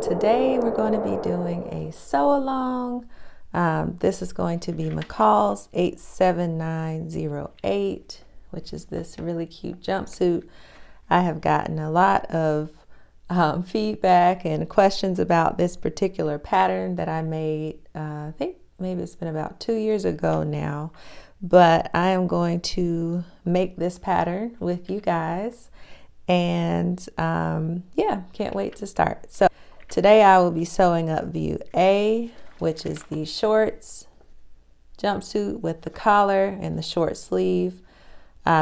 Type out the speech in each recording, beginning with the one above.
Today we're going to be doing a sew along. This is going to be McCall's 87908, which is this really cute jumpsuit. I have gotten a lot of feedback and questions about this particular pattern that I made. I think maybe it's been about 2 years ago now, but I am going to make this pattern with you guys, and yeah, can't wait to start. So today I will be sewing up view A, which is the shorts jumpsuit with the collar and the short sleeve.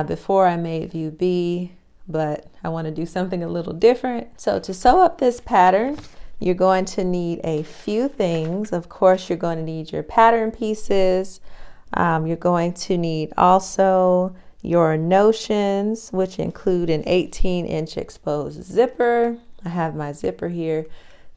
Before I made view B, but I want to do something a little different. So to sew up this pattern, you're going to need a few things. Of course, you're going to need your pattern pieces. You're going to need also your notions, which include an 18-inch exposed zipper. I have my zipper here.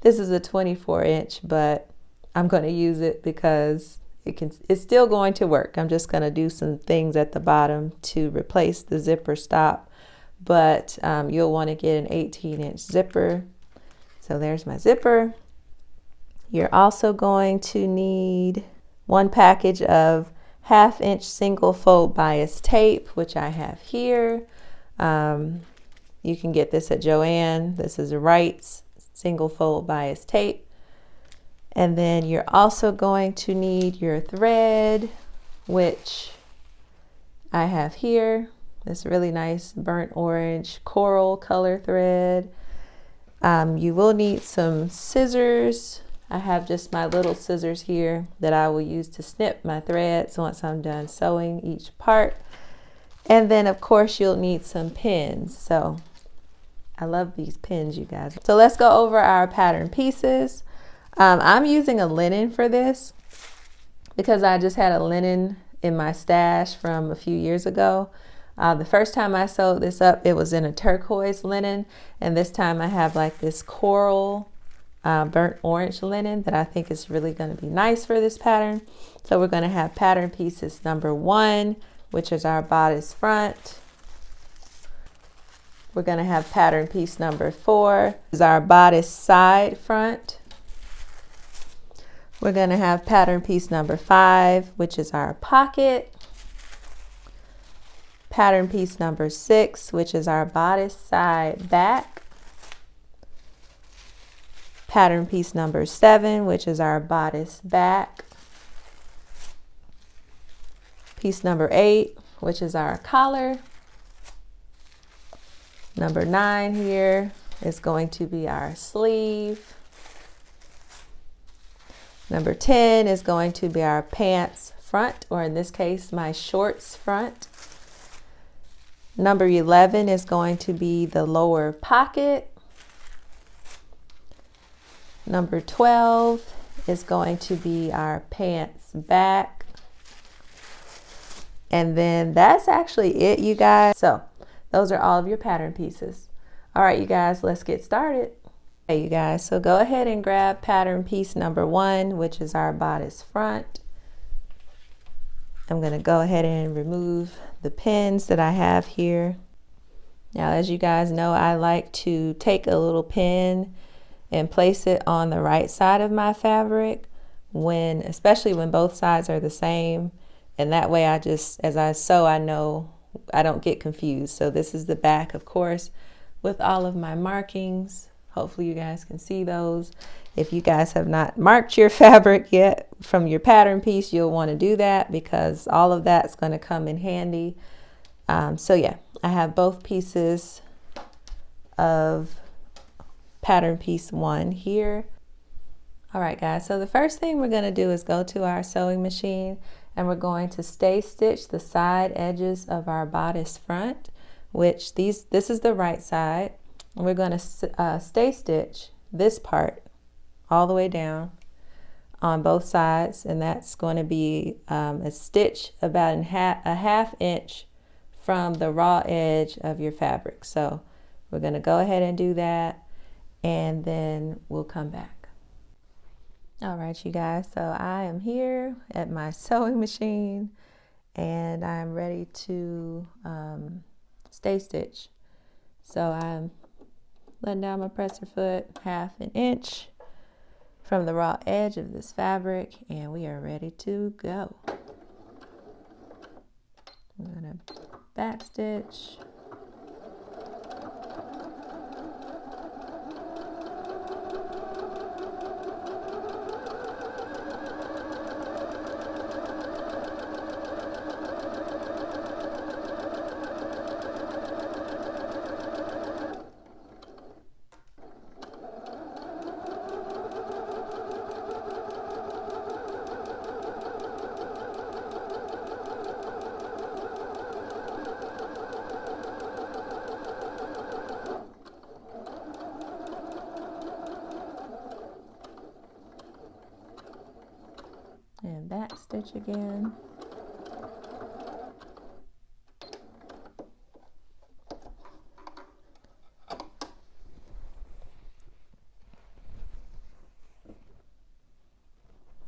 This is a 24-inch, but I'm going to use it because it's still going to work. I'm just going to do some things at the bottom to replace the zipper stop, but you'll want to get an 18-inch zipper. So there's my zipper. You're also going to need one package of 1/2-inch single fold bias tape, which I have here. You can get this at Joann. This is a Wright's single fold bias tape. And then you're also going to need your thread, which I have here. This really nice burnt orange coral color thread. You will need some scissors. I have just my little scissors here that I will use to snip my threads once I'm done sewing each part. And then of course you'll need some pins. So I love these pins, you guys. So let's go over our pattern pieces. I'm using a linen for this because I just had a linen in my stash from a few years ago. The first time I sewed this up, it was in a turquoise linen, and this time I have like this coral burnt orange linen that I think is really going to be nice for this pattern. So we're going to have pattern pieces number 1, which is our bodice front. We're going to have pattern piece number 4, is our bodice side front. We're going to have pattern piece number 5, which is our pocket. Pattern piece number 6, which is our bodice side back. Pattern piece number 7, which is our bodice back. Piece number 8, which is our collar. Number 9 here is going to be our sleeve. Number 10 is going to be our pants front, or in this case, my shorts front. Number 11 is going to be the lower pocket. Number 12 is going to be our pants back. And then that's actually it, you guys. So those are all of your pattern pieces. All right, you guys, let's get started. Okay, you guys, so go ahead and grab pattern piece number 1, which is our bodice front. I'm going to go ahead and remove the pins that I have here. Now, as you guys know, I like to take a little pin and place it on the right side of my fabric, especially when both sides are the same. And that way as I sew, I know I don't get confused. So this is the back, of course, with all of my markings. Hopefully you guys can see those. If you guys have not marked your fabric yet from your pattern piece, you'll want to do that because all of that's going to come in handy. So yeah, I have both pieces of pattern piece 1 here. All right, guys, so the first thing we're going to do is go to our sewing machine, and we're going to stay stitch the side edges of our bodice front, which this is the right side. And we're going to stay stitch this part all the way down on both sides, and that's going to be a stitch about a 1/2 inch from the raw edge of your fabric. So we're going to go ahead and do that, and then we'll come back. All right, you guys, so I am here at my sewing machine, and I'm ready to stay stitch. So I'm letting down my presser foot 1/2 inch from the raw edge of this fabric, and we are ready to go. I'm gonna back stitch. And back stitch again.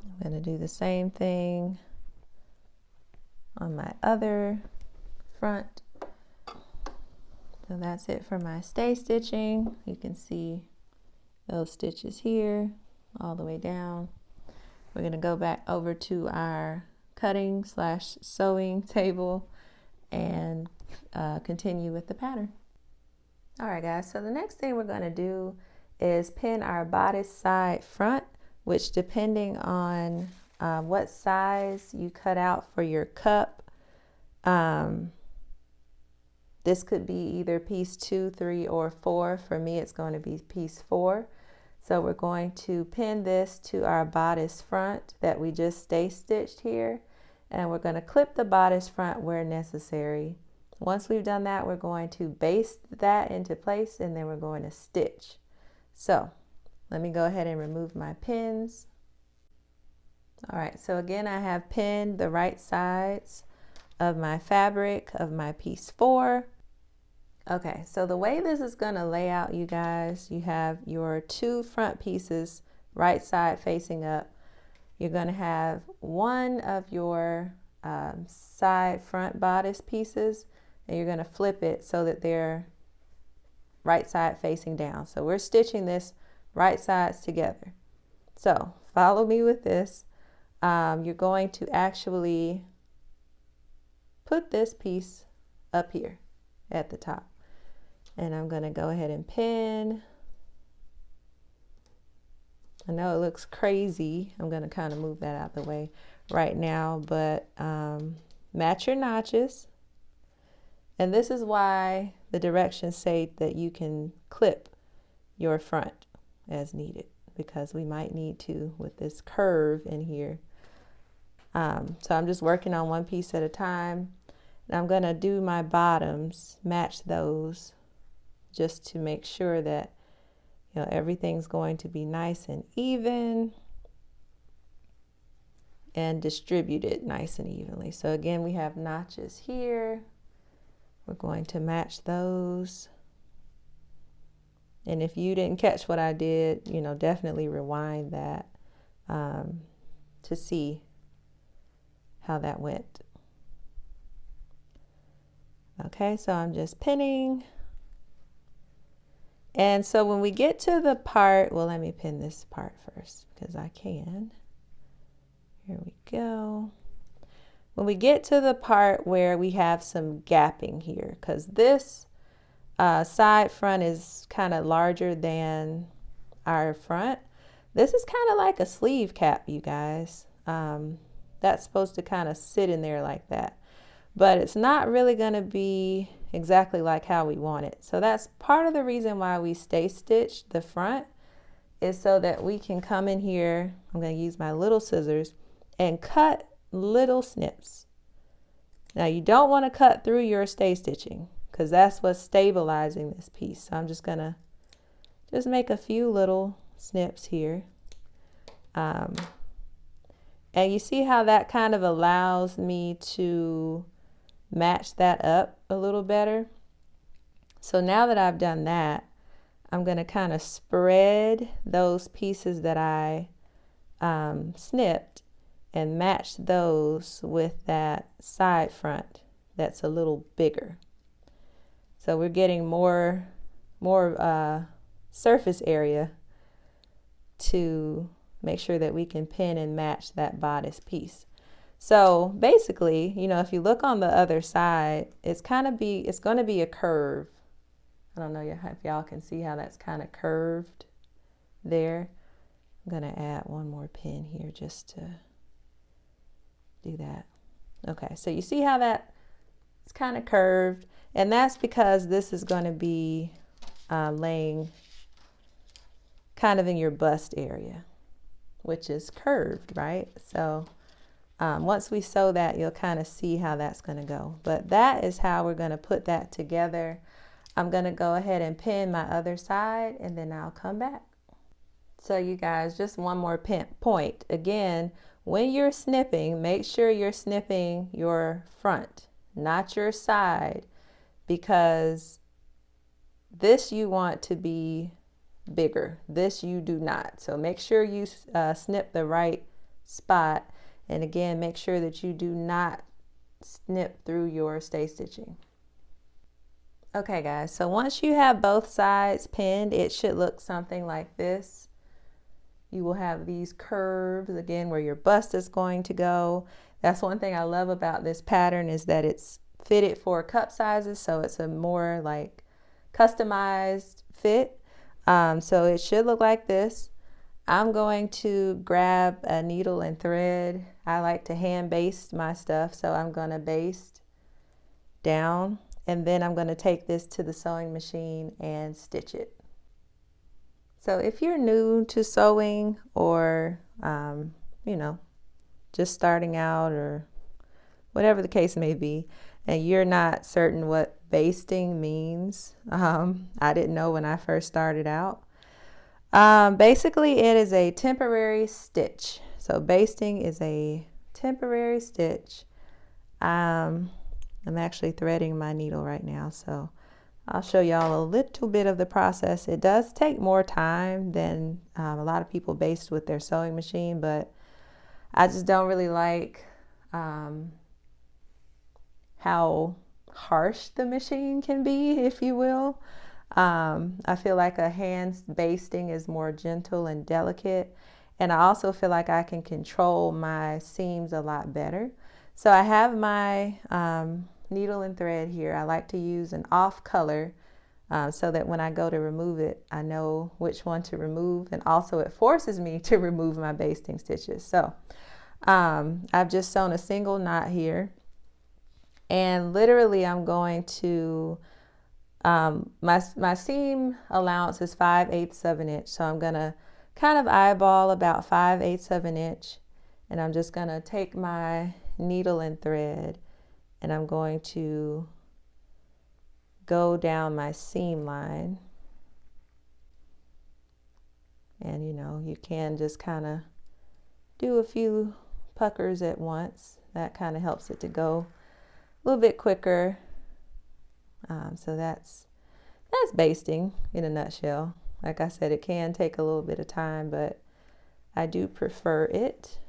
I'm going to do the same thing on my other front. So that's it for my stay stitching. You can see those stitches here all the way down. We're going to go back over to our cutting / sewing table and continue with the pattern. All right, guys, so the next thing we're going to do is pin our bodice side front, which depending on what size you cut out for your cup, this could be either piece 2, 3, or 4. For me, it's going to be piece 4. So we're going to pin this to our bodice front that we just stay stitched here, and we're going to clip the bodice front where necessary. Once we've done that, we're going to baste that into place, and then we're going to stitch. So let me go ahead and remove my pins. All right, so again, I have pinned the right sides of my fabric of my piece 4. Okay, so the way this is going to lay out, you guys, you have your 2 front pieces right side facing up. You're going to have one of your side front bodice pieces, and you're going to flip it so that they're right side facing down. So we're stitching this right sides together. So follow me with this. You're going to actually put this piece up here at the top. And I'm going to go ahead and pin. I know it looks crazy. I'm going to kind of move that out the way right now, but match your notches. And this is why the directions say that you can clip your front as needed, because we might need to with this curve in here. So I'm just working on one piece at a time. And I'm going to do my bottoms, match those, just to make sure that, you know, everything's going to be nice and even and distributed nice and evenly. So again, we have notches here. We're going to match those. And if you didn't catch what I did, you know, definitely rewind that to see how that went. Okay, so I'm just pinning. And so when we get to the part, well, let me pin this part first because I can. Here we go. When we get to the part where we have some gapping here, because this side front is kind of larger than our front. This is kind of like a sleeve cap, you guys. That's supposed to kind of sit in there like that. But it's not really going to be exactly like how we want it. So that's part of the reason why we stay stitched the front, is so that we can come in here. I'm going to use my little scissors and cut little snips. Now you don't want to cut through your stay stitching because that's what's stabilizing this piece. So I'm just going to just make a few little snips here. And you see how that kind of allows me to match that up a little better. So now that I've done that, I'm going to kind of spread those pieces that I snipped and match those with that side front that's a little bigger. So we're getting more surface area to make sure that we can pin and match that bodice piece. So basically, you know, if you look on the other side, it's going to be a curve. I don't know if y'all can see how that's kind of curved there. I'm going to add one more pin here just to do that. Okay, so you see how that it's kind of curved, and that's because this is going to be laying kind of in your bust area, which is curved, right? So once we sew that, you'll kind of see how that's going to go. But that is how we're going to put that together. I'm going to go ahead and pin my other side, and then I'll come back. So you guys, just one more point. Again, when you're snipping, make sure you're snipping your front, not your side, because this you want to be bigger. This you do not. So make sure you snip the right spot. And again, make sure that you do not snip through your stay stitching. Okay guys, so once you have both sides pinned, it should look something like this. You will have these curves again where your bust is going to go. That's one thing I love about this pattern, is that it's fitted for cup sizes, so it's a more like customized fit. So it should look like this. I'm going to grab a needle and thread. I like to hand baste my stuff, so I'm going to baste down, and then I'm going to take this to the sewing machine and stitch it. So if you're new to sewing, or you know, just starting out, or whatever the case may be, and you're not certain what basting means, I didn't know when I first started out. Basically, it is a temporary stitch. So basting is a temporary stitch. I'm actually threading my needle right now, so I'll show y'all a little bit of the process. It does take more time than a lot of people baste with their sewing machine, but I just don't really like how harsh the machine can be, if you will. I feel like a hand basting is more gentle and delicate, and I also feel like I can control my seams a lot better. So I have my needle and thread here. I like to use an off color so that when I go to remove it, I know which one to remove, and also it forces me to remove my basting stitches. So I've just sewn a single knot here, and literally I'm going to my seam allowance is 5/8 of an inch, so I'm gonna kind of eyeball about 5/8 of an inch, and I'm just gonna take my needle and thread, and I'm going to go down my seam line. And you know, you can just kind of do a few puckers at once. That kind of helps it to go a little bit quicker. So that's basting in a nutshell. Like I said, it can take a little bit of time, but I do prefer it.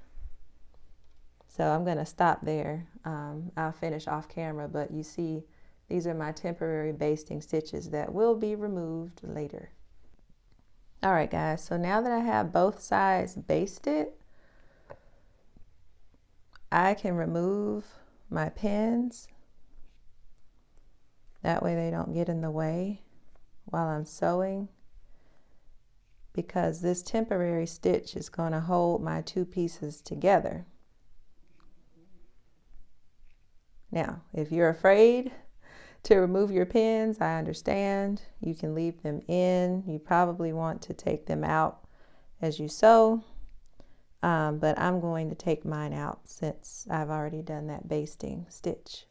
So I'm going to stop there. I'll finish off camera, but you see, these are my temporary basting stitches that will be removed later. All right, guys, so now that I have both sides basted, I can remove my pins. That way they don't get in the way while I'm sewing, because this temporary stitch is going to hold my two pieces together. Now, if you're afraid to remove your pins, I understand. You can leave them in. You probably want to take them out as you sew, but I'm going to take mine out since I've already done that basting stitch.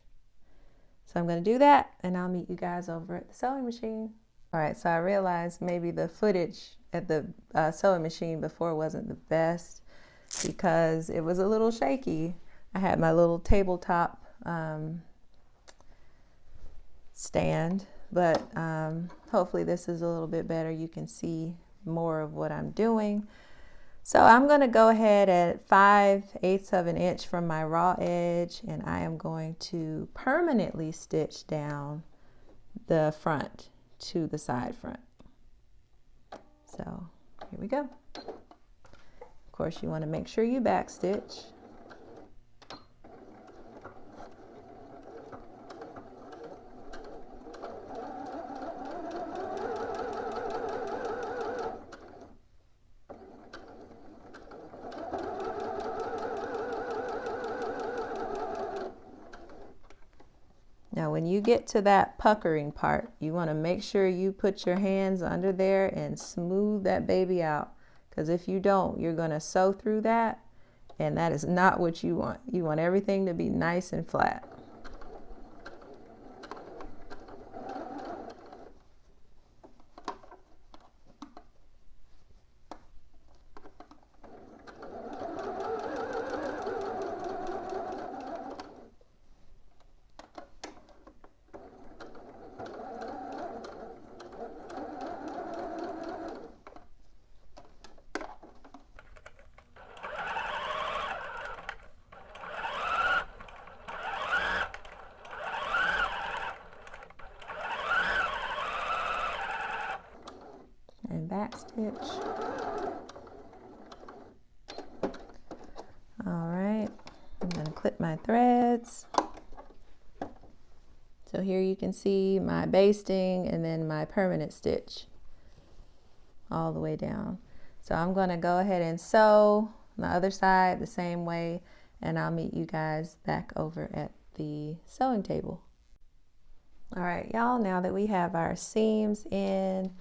So I'm going to do that, and I'll meet you guys over at the sewing machine. All right, so I realized maybe the footage at the sewing machine before wasn't the best because it was a little shaky. I had my little tabletop stand, but hopefully this is a little bit better. You can see more of what I'm doing. So I'm going to go ahead at 5/8 of an inch from my raw edge, and I am going to permanently stitch down the front to the side front. So here we go. Of course, you want to make sure you backstitch. Now when you get to that puckering part, you want to make sure you put your hands under there and smooth that baby out. Because if you don't, you're going to sew through that, and that is not what you want. You want everything to be nice and flat. And backstitch. All right, I'm going to clip my threads. So here you can see my basting and then my permanent stitch all the way down. So I'm going to go ahead and sew on the other side the same way, and I'll meet you guys back over at the sewing table. All right, y'all, now that we have our seams in,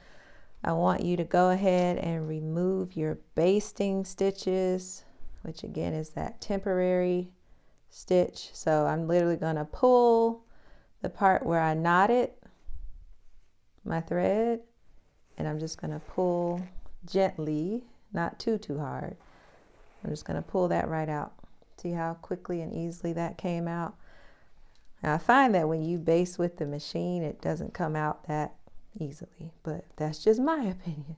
I want you to go ahead and remove your basting stitches, which again is that temporary stitch. So I'm literally going to pull the part where I knotted my thread, and I'm just going to pull gently, not too hard. I'm just going to pull that right out. See how quickly and easily that came out? Now I find that when you baste with the machine, it doesn't come out that easily, but that's just my opinion.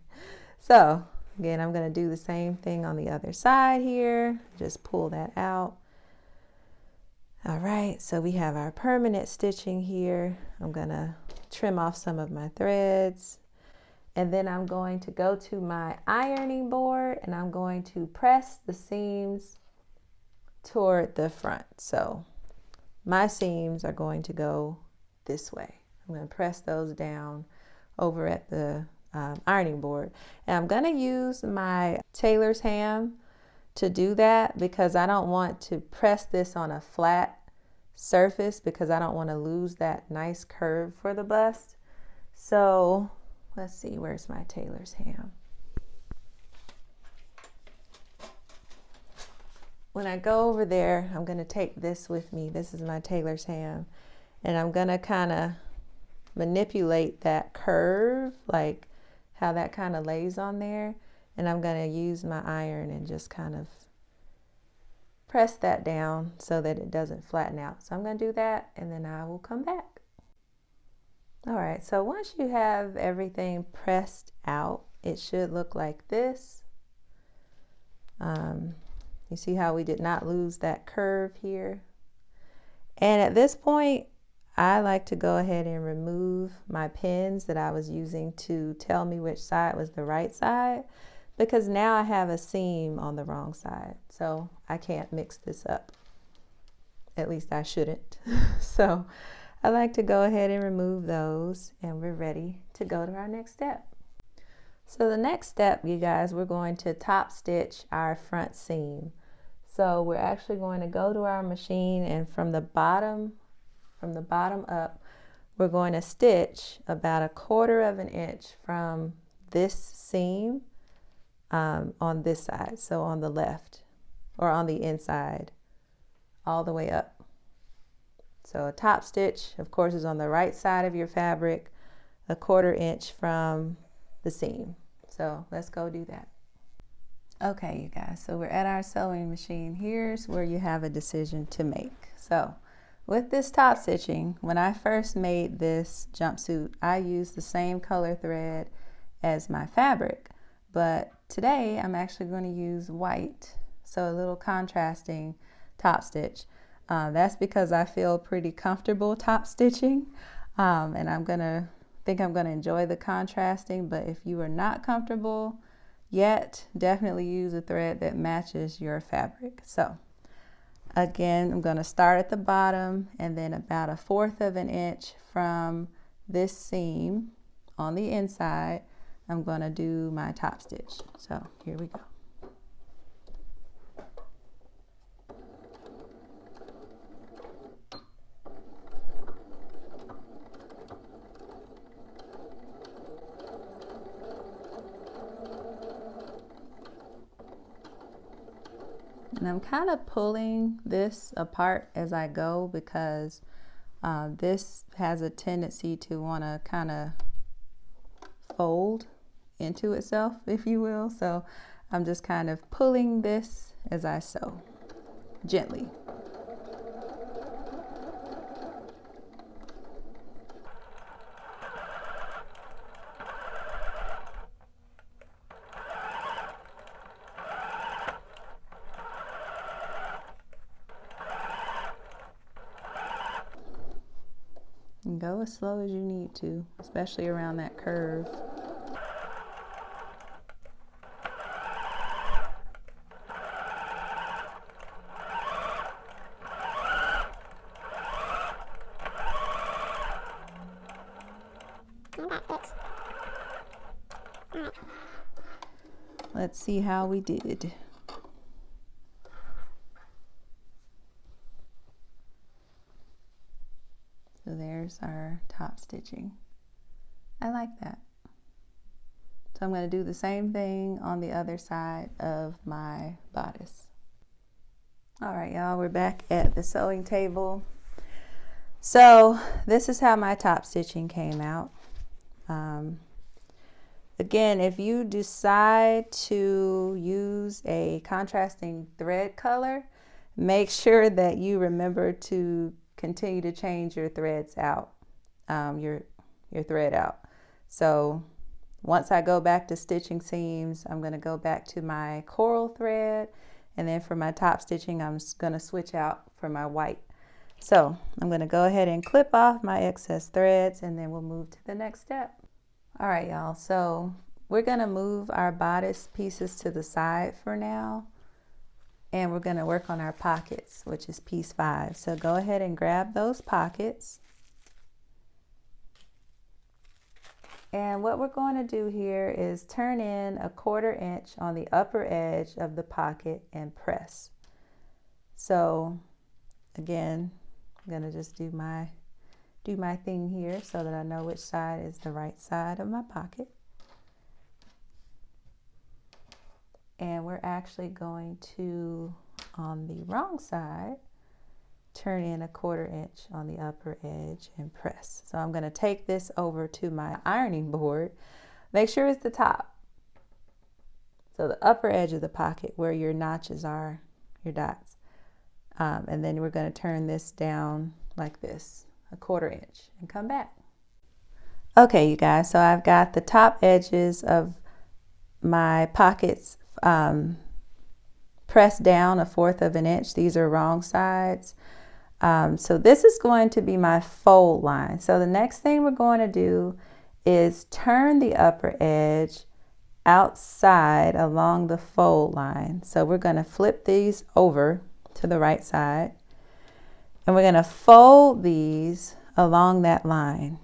So again, I'm going to do the same thing on the other side here. Just pull that out. All right, so we have our permanent stitching here. I'm going to trim off some of my threads, and then I'm going to go to my ironing board and I'm going to press the seams toward the front. So my seams are going to go this way. I'm going to press those down over at the ironing board. And I'm going to use my tailor's ham to do that because I don't want to press this on a flat surface because I don't want to lose that nice curve for the bust. So let's see, where's my tailor's ham? When I go over there, I'm going to take this with me. This is my tailor's ham, and I'm going to kind of manipulate that curve, like how that kind of lays on there, and I'm going to use my iron and just kind of press that down so that it doesn't flatten out. So I'm going to do that, and then I will come back. All right, so once you have everything pressed out, it should look like this. You see how we did not lose that curve here? And at this point, I like to go ahead and remove my pins that I was using to tell me which side was the right side, because now I have a seam on the wrong side. So I can't mix this up. At least I shouldn't. So I like to go ahead and remove those, and we're ready to go to our next step. So the next step, you guys, we're going to top stitch our front seam. So we're actually going to go to our machine, and from the bottom up, we're going to stitch about 1/4 of an inch from this seam on this side, so on the left or on the inside, all the way up. So a top stitch, of course, is on the right side of your fabric, 1/4 inch from the seam. So let's go do that. Okay, you guys, so we're at our sewing machine. Here's where you have a decision to make. So with this top stitching, when I first made this jumpsuit, I used the same color thread as my fabric, but today I'm actually going to use white, so a little contrasting top stitch. That's because I feel pretty comfortable top stitching, and I'm gonna think I'm going to enjoy the contrasting, but if you are not comfortable yet, definitely use a thread that matches your fabric. So again, I'm going to start at the bottom, and then about 1/4 of an inch from this seam on the inside, I'm going to do my top stitch. So here we go. And I'm kind of pulling this apart as I go because this has a tendency to want to kind of fold into itself, if you will. So I'm just kind of pulling this as I sew gently. And go as slow as you need to, especially around that curve. Let's see how we did. So there's our top stitching. I like that. So I'm going to do the same thing on the other side of my bodice. All right, y'all, we're back at the sewing table. So this is how my top stitching came out. Again, if you decide to use a contrasting thread color, make sure that you remember to continue to change your threads out, your thread out. So once I go back to stitching seams, I'm going to go back to my coral thread, and then for my top stitching, I'm just going to switch out for my white. So I'm going to go ahead and clip off my excess threads, and then we'll move to the next step. All right, y'all, so we're going to move our bodice pieces to the side for now, and we're going to work on our pockets, which is piece 5. So go ahead and grab those pockets. And what we're going to do here is turn in 1/4 inch on the upper edge of the pocket and press. So again, I'm going to just do my thing here so that I know which side is the right side of my pocket. And we're actually going to, on the wrong side, turn in 1/4 inch on the upper edge and press. So I'm going to take this over to my ironing board. Make sure it's the top. So the upper edge of the pocket where your notches are, your dots. And then we're going to turn this down like this, 1/4 inch, and come back. Okay, you guys, so I've got the top edges of my pockets pressed down 1/4 of an inch. These are wrong sides. So this is going to be my fold line. So the next thing we're going to do is turn the upper edge outside along the fold line. So we're going to flip these over to the right side, and we're going to fold these along that line.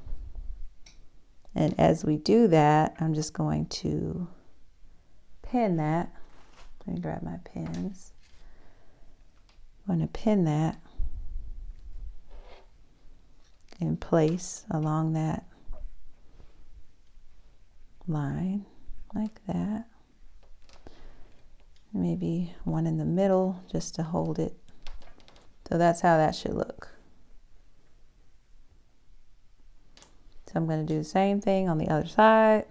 And as we do that, I'm just going to pin that. Let me grab my pins. I'm going to pin that in place along that line like that. Maybe one in the middle just to hold it. So that's how that should look. So I'm going to do the same thing on the other side.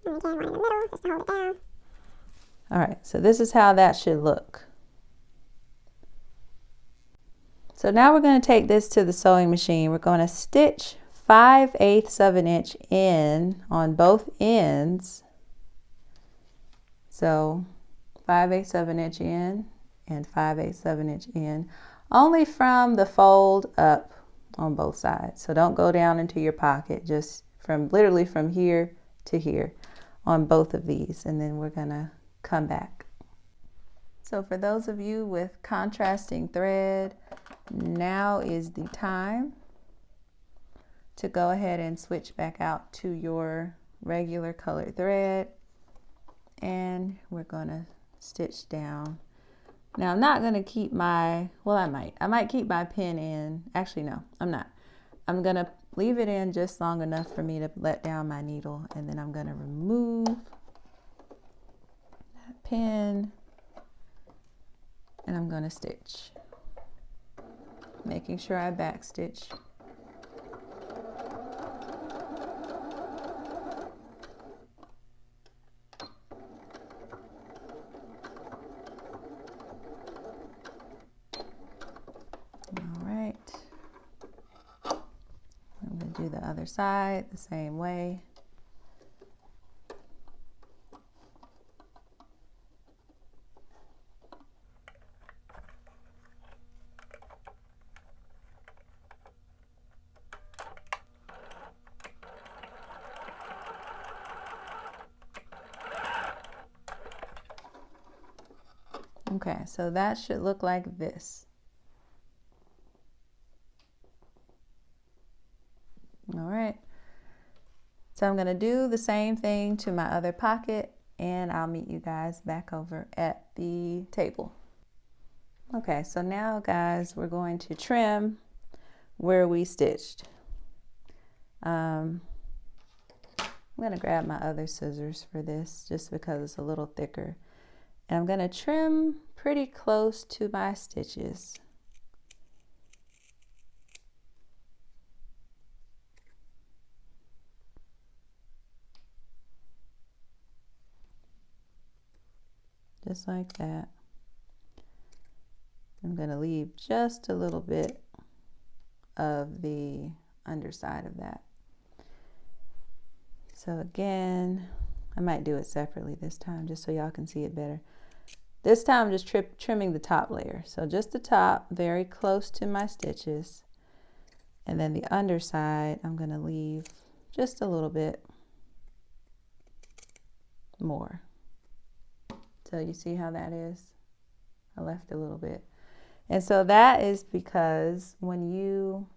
And again, one in the middle, just to hold it down. All right, so this is how that should look. So now we're going to take this to the sewing machine. We're going to stitch 5/8 of an inch in on both ends So 5/8 of an inch in and 5/8 of an inch in, only from the fold up on both sides. So don't go down into your pocket, just from literally from here to here on both of these, and then we're gonna come back. So for those of you with contrasting thread, now is the time to go ahead and switch back out to your regular colored thread, and we're gonna stitch down. Now I'm not gonna keep my, well, I might keep my pin in. Actually, no, I'm not. I'm gonna leave it in just long enough for me to let down my needle, and then I'm gonna remove that pin, and I'm gonna stitch, making sure I back stitch. Do the other side the same way. Okay, so that should look like this. All right, so I'm gonna do the same thing to my other pocket, and I'll meet you guys back over at the table. Okay, so now guys, we're going to trim where we stitched. I'm gonna grab my other scissors for this just because it's a little thicker, and I'm gonna trim pretty close to my stitches. Just like that. I'm going to leave just a little bit of the underside of that. So again, I might do it separately this time just so y'all can see it better. This time I'm just trimming the top layer. So just the top, very close to my stitches. And then the underside, I'm going to leave just a little bit more. So you see how that is? I left a little bit. And so that is because when you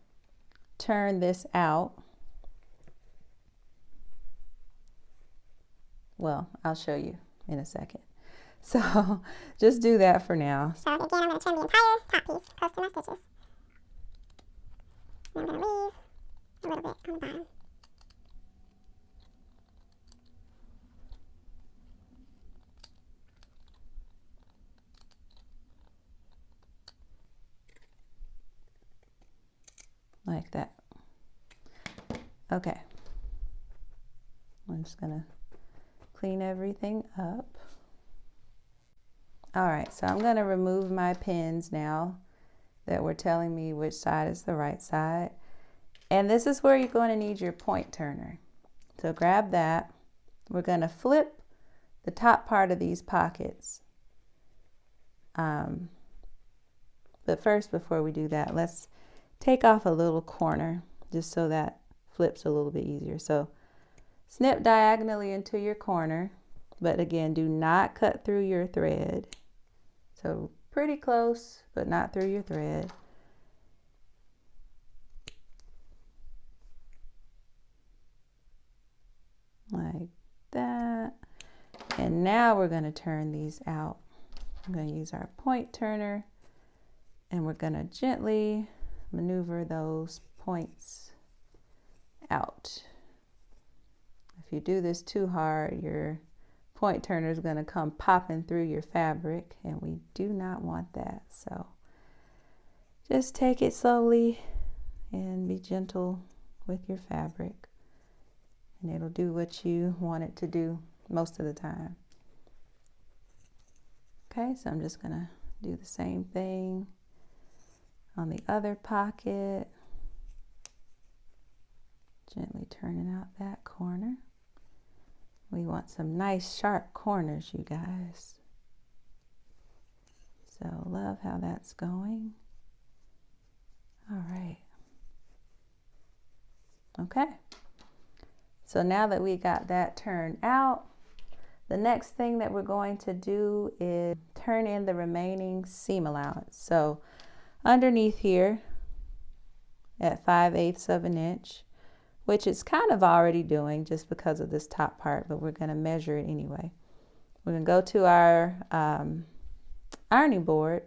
turn this out, well, I'll show you in a second. So just do that for now. So again, I'm going to trim the entire top piece close to my stitches. And I'm going to leave a little bit on the bottom. Like that. Okay. I'm just gonna clean everything up. All right, so I'm gonna remove my pins now that were telling me which side is the right side. And this is where you're going to need your point turner. So grab that. We're gonna flip the top part of these pockets. But first, before we do that, let's take off a little corner just so that flips a little bit easier. So snip diagonally into your corner, but again, do not cut through your thread. So pretty close, but not through your thread. Like that. And now we're going to turn these out. I'm going to use our point turner, and we're going to gently maneuver those points out. If you do this too hard, your point turner is going to come popping through your fabric, and we do not want that. So just take it slowly and be gentle with your fabric, and it'll do what you want it to do most of the time. Okay, so I'm just going to do the same thing on the other pocket, gently turning out that corner. We want some nice sharp corners, you guys. So love how that's going. All right. Okay. So now that we got that turned out, the next thing that we're going to do is turn in the remaining seam allowance. So underneath here at 5/8 of an inch, which it's kind of already doing just because of this top part, but we're going to measure it anyway. We're going to go to our ironing board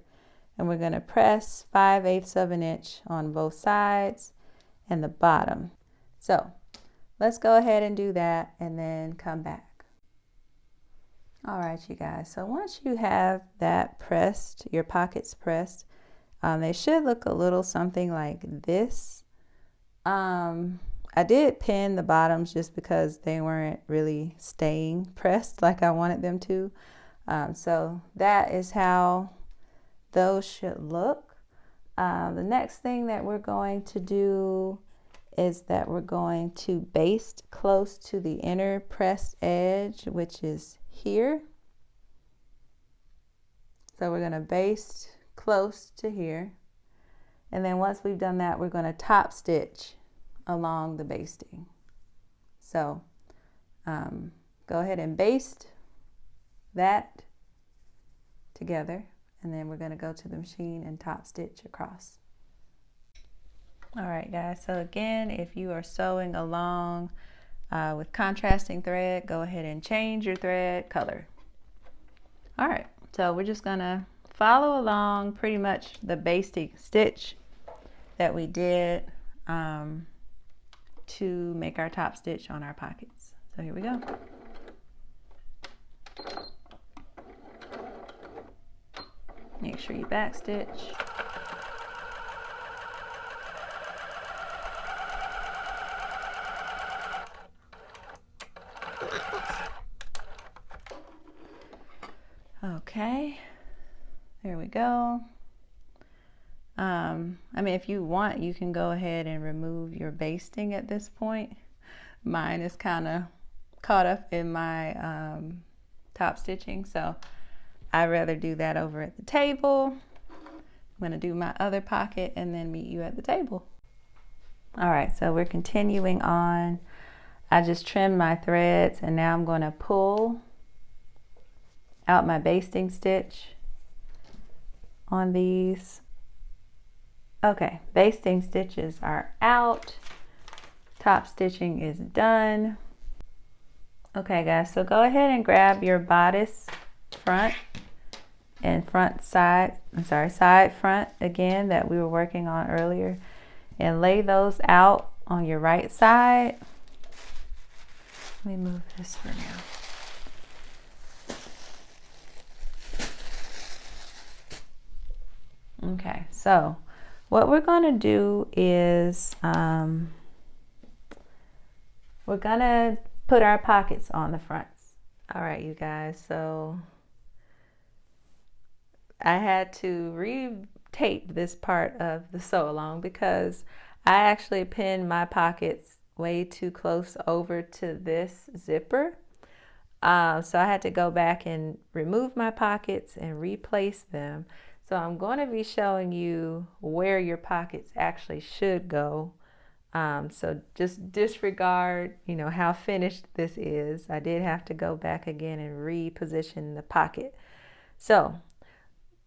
and we're going to press 5/8 of an inch on both sides and the bottom. So let's go ahead and do that and then come back. All right, you guys, so once you have that pressed, your pockets pressed, they should look a little something like this. I did pin the bottoms just because they weren't really staying pressed like I wanted them to. So that is how those should look. The next thing that we're going to do is that we're going to baste close to the inner pressed edge, which is here. So we're going to baste close to here. And then once we've done that, we're going to top stitch along the basting. So go ahead and baste that together, and then we're going to go to the machine and top stitch across. All right, guys, so again, if you are sewing along with contrasting thread, go ahead and change your thread color. All right, so we're just gonna follow along pretty much the basic stitch that we did to make our top stitch on our pockets. So here we go. Make sure you back stitch. Okay, there we go. I mean, if you want, you can go ahead and remove your basting at this point. Mine is kind of caught up in my top stitching, so I'd rather do that over at the table. I'm going to do my other pocket and then meet you at the table. All right, so we're continuing on. I just trimmed my threads and now I'm going to pull out my basting stitch on these. Okay, basting stitches are out. Top stitching is done. Okay guys, so go ahead and grab your bodice front and side front again that we were working on earlier, and lay those out on your right side. Let me move this for now. Okay, so what we're going to do is we're going to put our pockets on the fronts. All right, you guys, so I had to re-tape this part of the sew along because I actually pinned my pockets way too close over to this zipper. So I had to go back and remove my pockets and replace them. So I'm going to be showing you where your pockets actually should go. So just disregard, how finished this is. I did have to go back again and reposition the pocket. So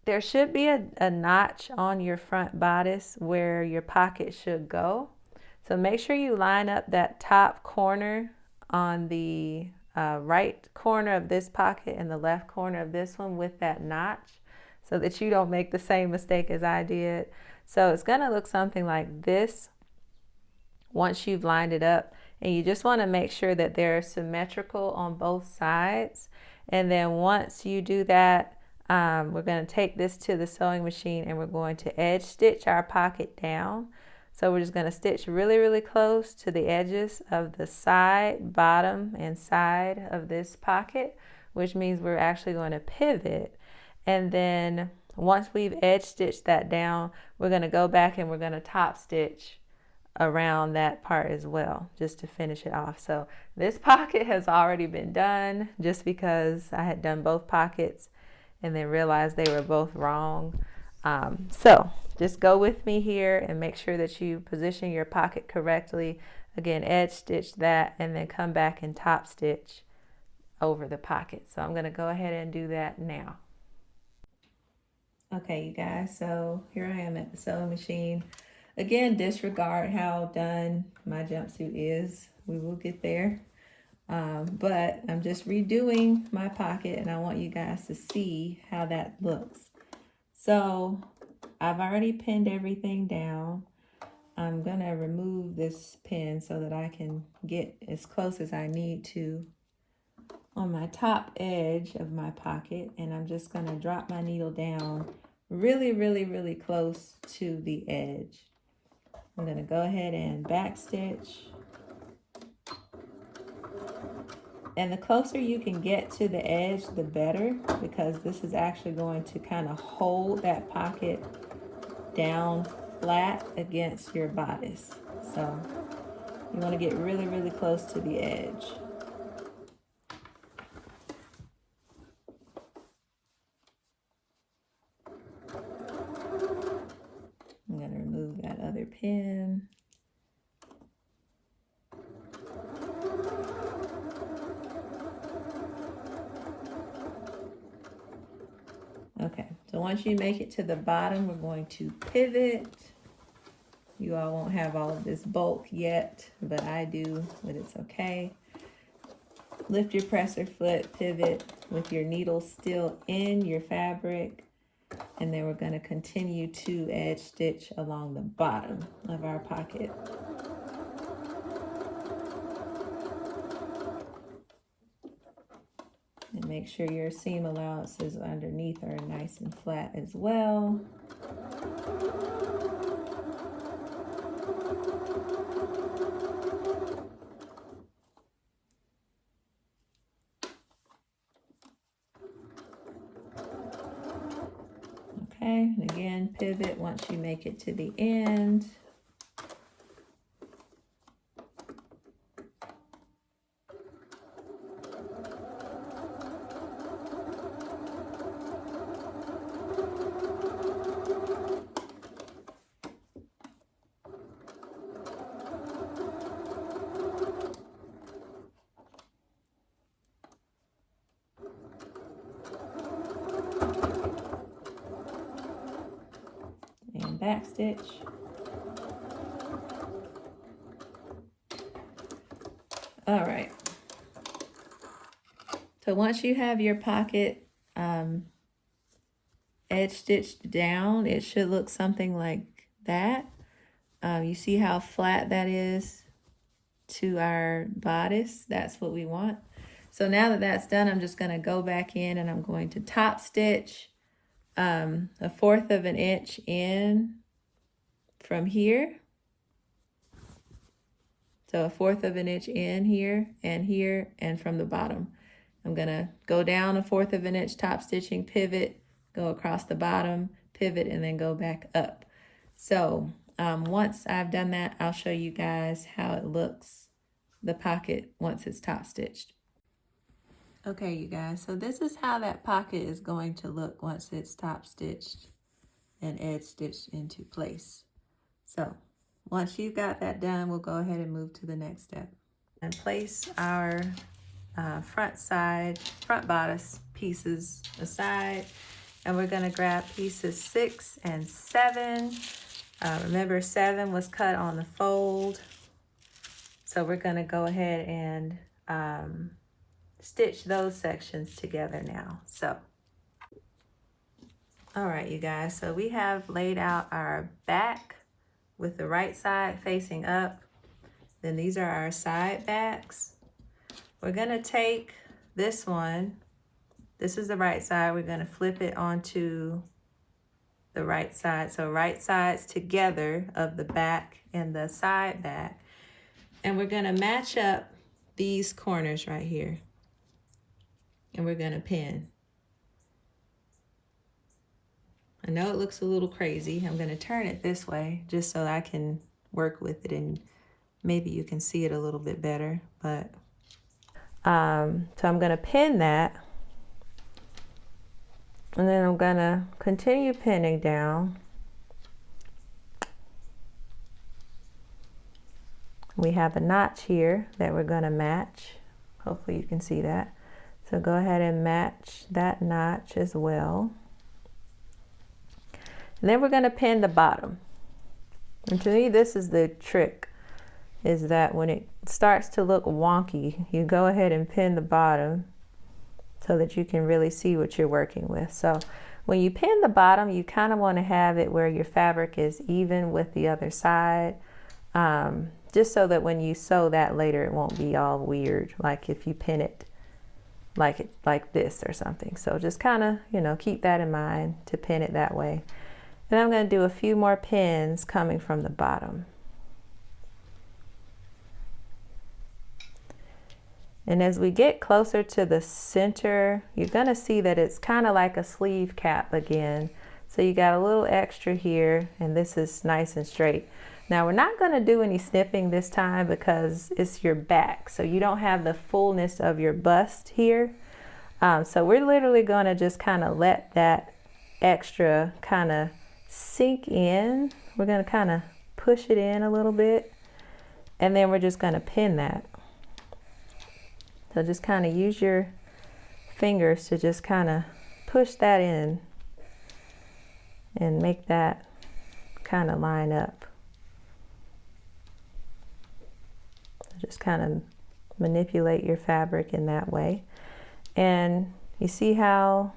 there should be a notch on your front bodice where your pocket should go. So make sure you line up that top corner on the right corner of this pocket and the left corner of this one with that notch, so that you don't make the same mistake as I did. So it's going to look something like this once you've lined it up, and you just want to make sure that they're symmetrical on both sides. And then once you do that, we're going to take this to the sewing machine and we're going to edge stitch our pocket down. So we're just going to stitch really, really close to the edges of the side, bottom, and side of this pocket, which means we're actually going to pivot. And then once we've edge stitched that down, we're going to go back and we're going to top stitch around that part as well, just to finish it off. So this pocket has already been done just because I had done both pockets and then realized they were both wrong. So just go with me here and make sure that you position your pocket correctly. Again, edge stitch that and then come back and top stitch over the pocket. So I'm going to go ahead and do that now. Okay, you guys, so here I am at the sewing machine. Again, disregard how done my jumpsuit is. We will get there. But I'm just redoing my pocket and I want you guys to see how that looks. So I've already pinned everything down. I'm gonna remove this pin so that I can get as close as I need to on my top edge of my pocket, and I'm just gonna drop my needle down really close to the edge. I'm gonna go ahead and back stitch. And the closer you can get to the edge, the better, because this is actually going to kind of hold that pocket down flat against your bodice. So you want to get really close to the edge. I'm going to remove that other pin. Okay, so once you make it to the bottom, we're going to pivot. You all won't have all of this bulk yet, but I do, but it's okay. Lift your presser foot, pivot with your needle still in your fabric, and then we're going to continue to edge stitch along the bottom of our pocket. And make sure your seam allowances underneath are nice and flat as well. Okay, and again, pivot once you make it to the end. And back stitch. All right. So once you have your pocket edge stitched down, it should look something like that. You see how flat that is to our bodice? That's what we want. So now that that's done, I'm just going to go back in and I'm going to top stitch 1/4 of an inch in from here. So 1/4 of an inch in here and from the bottom. I'm gonna go down 1/4 of an inch top stitching, pivot, go across the bottom, pivot, and then go back up. So once I've done that, I'll show you guys how it looks, the pocket, once it's top stitched. Okay, you guys, so this is how that pocket is going to look once it's top stitched and edge stitched into place. So once you've got that done, we'll go ahead and move to the next step. And place our front bodice pieces aside. And we're gonna grab pieces 6 and 7. Remember 7 was cut on the fold. So we're gonna go ahead and stitch those sections together now. So, all right, you guys, so we have laid out our back with the right side facing up. Then these are our side backs. We're gonna take this one, this is the right side, we're gonna flip it onto the right side. So right sides together of the back and the side back. And we're gonna match up these corners right here. And we're gonna pin. I know it looks a little crazy. I'm gonna turn it this way just so I can work with it and maybe you can see it a little bit better. But so I'm going to pin that, and then I'm going to continue pinning down. We have a notch here that we're going to match. Hopefully you can see that. So go ahead and match that notch as well. And then we're going to pin the bottom. And to me, this is the trick, is that when it starts to look wonky, you go ahead and pin the bottom so that you can really see what you're working with. So when you pin the bottom, you kind of want to have it where your fabric is even with the other side, just so that when you sew that later, it won't be all weird, like if you pin it like this or something. So just kind of, you know, keep that in mind to pin it that way. And I'm going to do a few more pins coming from the bottom. And as we get closer to the center, you're going to see that it's kind of like a sleeve cap again. So you got a little extra here, and this is nice and straight. Now we're not going to do any snipping this time because it's your back, so you don't have the fullness of your bust here. So we're literally going to just kind of let that extra kind of sink in. We're going to kind of push it in a little bit, and then we're just going to pin that. So just kind of use your fingers to just kind of push that in and make that kind of line up. Just kind of manipulate your fabric in that way. And you see how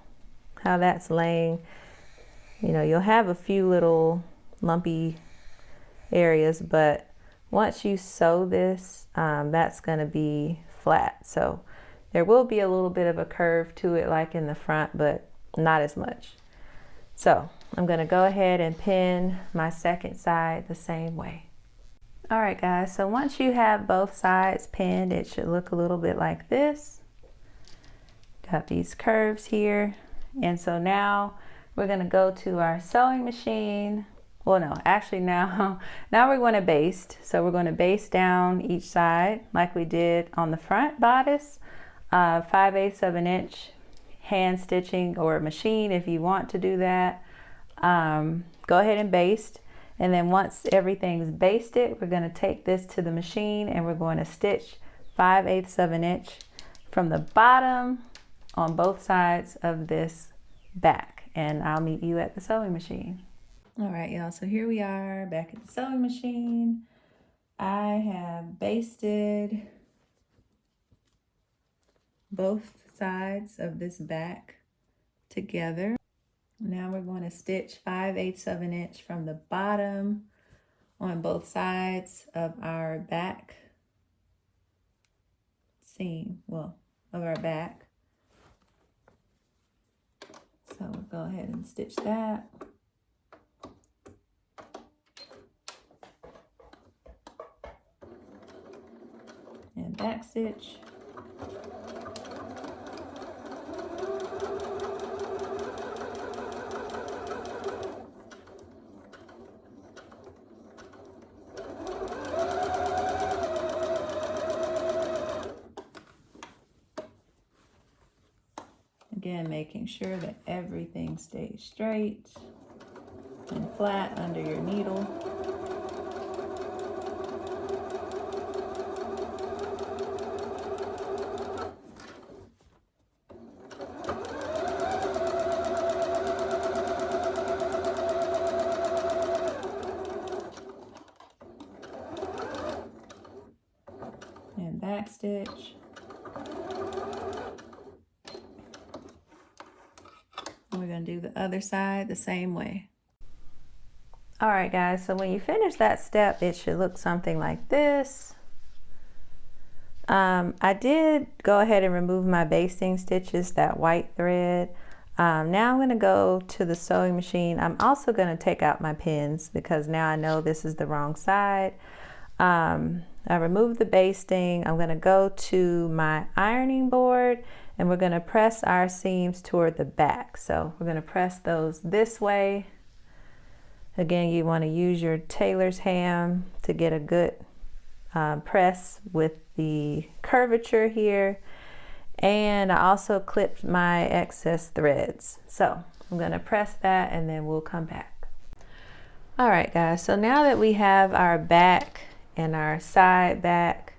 that's laying. You know, you'll have a few little lumpy areas, but once you sew this, that's going to be flat. So there will be a little bit of a curve to it like in the front, but not as much. So I'm going to go ahead and pin my second side the same way. All right, guys, so once you have both sides pinned, it should look a little bit like this. Got these curves here. And so now we're going to go to our sewing machine. Well, no, actually now we're going to baste. So we're going to baste down each side like we did on the front bodice, 5/8 of an inch hand stitching or machine if you want to do that. Go ahead and baste. And then once everything's basted, we're going to take this to the machine and we're going to stitch 5/8 of an inch from the bottom on both sides of this back. And I'll meet you at the sewing machine. All right, y'all, so here we are back at the sewing machine. I have basted both sides of this back together. Now we're going to stitch 5/8 of an inch from the bottom on both sides of our back seam, well, of our back. So we'll go ahead and stitch that. And back stitch. Again, making sure that everything stays straight and flat under your needle. And back stitch. We're going to do the other side the same way. All right, guys, so when you finish that step, it should look something like this. I did go ahead and remove my basting stitches, that white thread. Now I'm going to go to the sewing machine. I'm also going to take out my pins because now I know this is the wrong side. I removed the basting. I'm going to go to my ironing board and we're going to press our seams toward the back. So we're going to press those this way Again, you want to use your tailor's ham to get a good press with the curvature here. And I also clipped my excess threads. So I'm going to press that and then we'll come back. All right, guys, so now that we have our back and our side back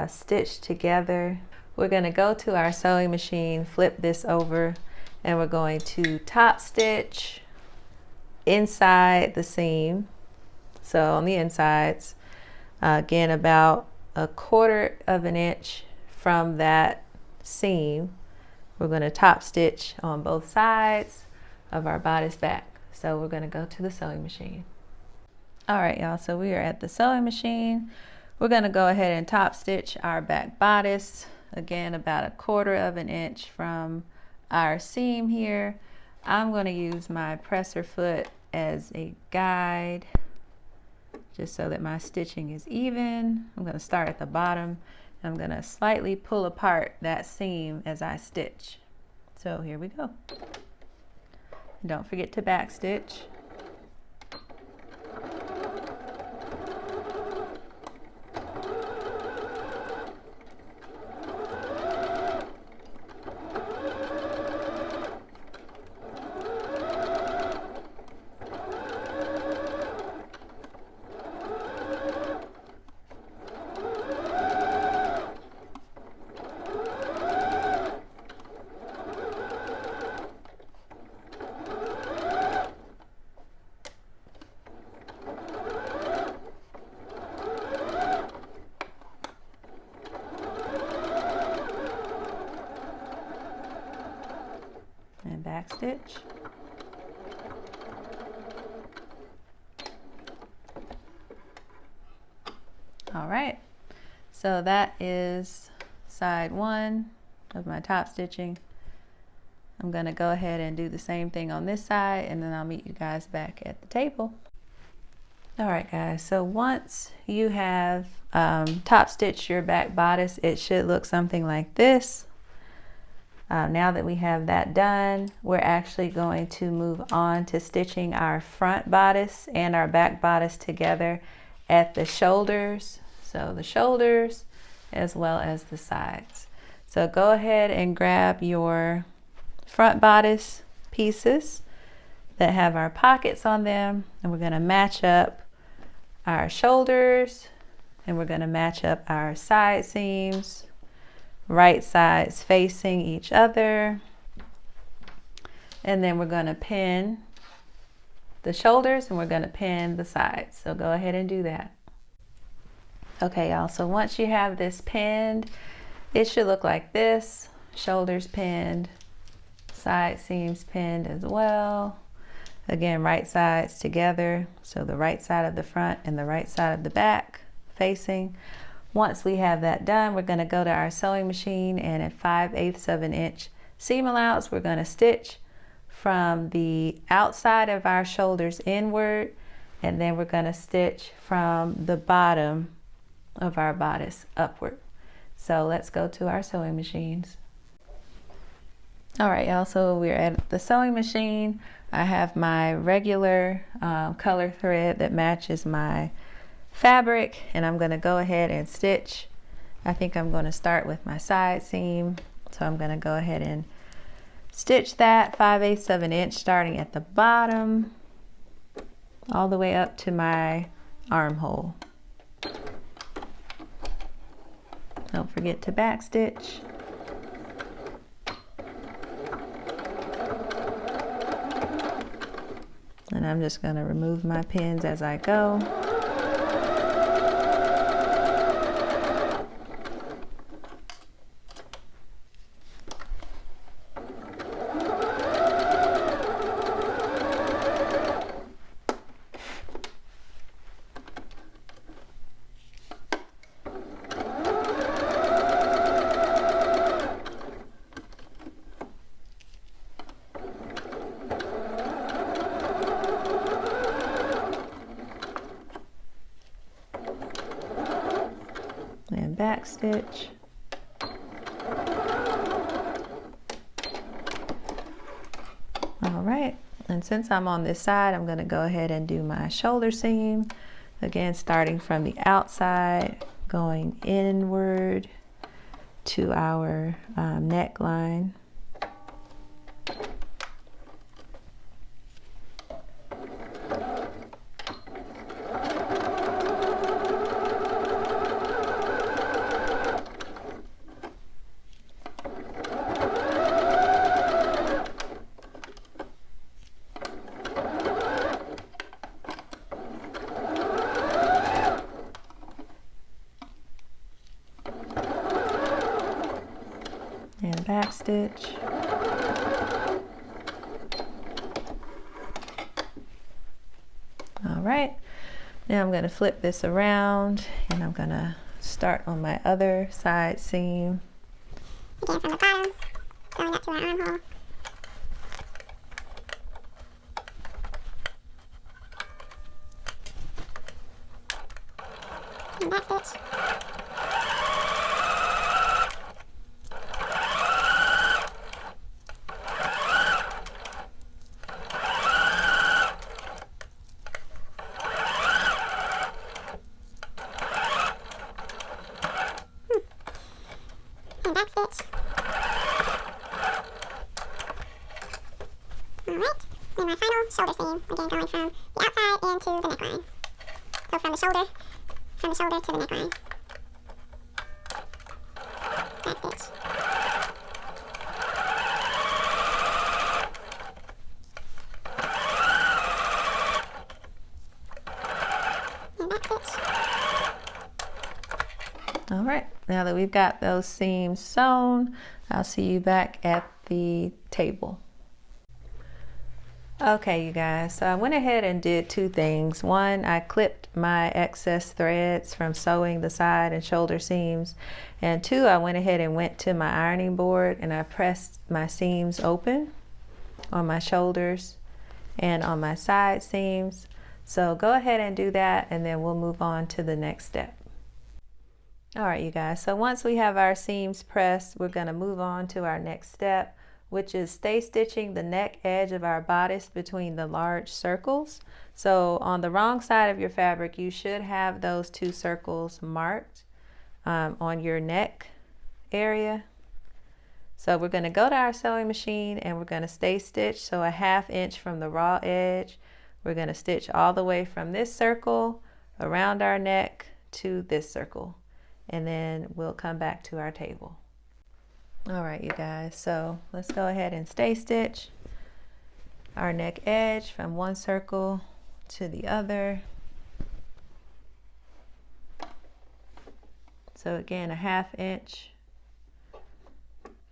stitched together, we're going to go to our sewing machine, flip this over, and we're going to top stitch inside the seam. So on the insides, again, about 1/4 of an inch from that seam, we're going to top stitch on both sides of our bodice back. So we're going to go to the sewing machine. All right, y'all, so we are at the sewing machine. We're going to go ahead and top stitch our back bodice, again about 1/4 of an inch from our seam here. I'm going to use my presser foot as a guide just so that my stitching is even. I'm going to start at the bottom. I'm going to slightly pull apart that seam as I stitch. So here we go. Don't forget to back stitch. And back stitch. All right, so that is side one of my top stitching. I'm going to go ahead and do the same thing on this side, and then I'll meet you guys back at the table. All right, guys, so once you have top stitched your back bodice, it should look something like this. Now that we have that done, we're actually going to move on to stitching our front bodice and our back bodice together at the shoulders. So the shoulders as well as the sides. So go ahead and grab your front bodice pieces that have our pockets on them, and we're going to match up our shoulders, and we're going to match up our side seams, right sides facing each other, and then we're going to pin the shoulders and we're going to pin the sides. So go ahead and do that. Okay, y'all, so once you have this pinned, it should look like this. Shoulders pinned, side seams pinned as well. Again, right sides together, so the right side of the front and the right side of the back facing. Once we have that done, we're going to go to our sewing machine, and at 5/8 of an inch seam allowance, we're going to stitch from the outside of our shoulders inward, and then we're going to stitch from the bottom of our bodice upward. So let's go to our sewing machines. All right, y'all, so we're at the sewing machine. I have my regular color thread that matches my fabric, and I'm going to go ahead and stitch. I think I'm going to start with my side seam, so I'm going to go ahead and stitch that 5/8 of an inch starting at the bottom all the way up to my armhole. Don't forget to back stitch. And I'm just going to remove my pins as I go. And back stitch. All right, And since I'm on this side, I'm going to go ahead and do my shoulder seam. Again, starting from the outside, going inward to our neckline. And back stitch. All right, now I'm going to flip this around and I'm going to start on my other side seam. Again from the bottom, sewing up to our armhole. And back stitch. And back stitch. Alright, then my final shoulder seam, again going from the outside into the neckline. So from the shoulder to the neckline. Back stitch. And back stitch. All right, now that we've got those seams sewn, I'll see you back at the table. Okay, you guys, so I went ahead and did two things. One, I clipped my excess threads from sewing the side and shoulder seams. And two, I went ahead and went to my ironing board and I pressed my seams open on my shoulders and on my side seams. So go ahead and do that and then we'll move on to the next step. All right, you guys, so once we have our seams pressed, we're going to move on to our next step, which is stay stitching the neck edge of our bodice between the large circles. So on the wrong side of your fabric, you should have those two circles marked on your neck area. So we're going to go to our sewing machine and we're going to stay stitch. So a 1/2 inch from the raw edge. We're going to stitch all the way from this circle around our neck to this circle. And then we'll come back to our table. All right, you guys, so let's go ahead and stay stitch our neck edge from one circle to the other. So again, a 1/2 inch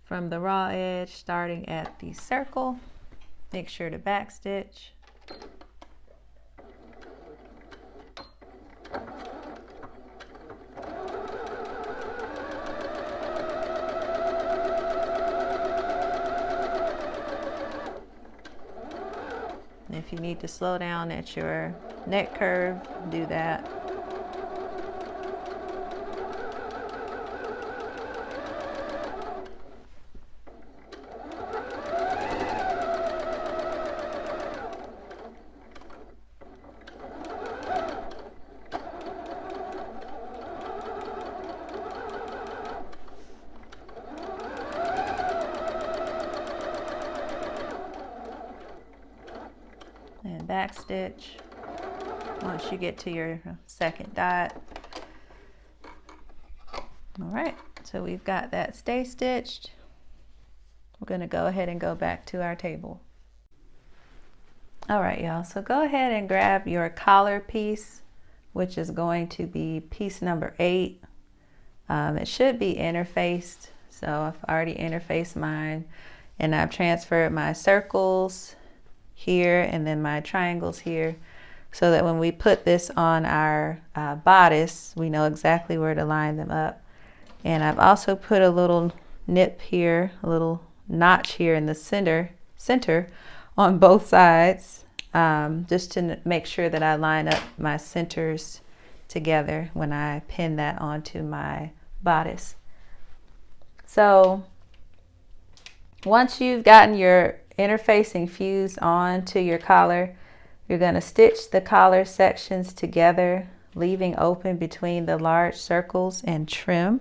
from the raw edge starting at the circle. Make sure to back stitch. If you need to slow down at your neck curve, do that. And back stitch once you get to your second dot. All right, so we've got that stay stitched. We're going to go ahead and go back to our table. All right, y'all, so go ahead and grab your collar piece, which is going to be piece number 8. It should be interfaced, so I've already interfaced mine, and I've transferred my circles here and then my triangles here, so that when we put this on our bodice, we know exactly where to line them up. And I've also put a little nip here, a little notch here in the center on both sides, just to make sure that I line up my centers together when I pin that onto my bodice. So once you've gotten your interfacing fused on to your collar, you're going to stitch the collar sections together, leaving open between the large circles, and trim.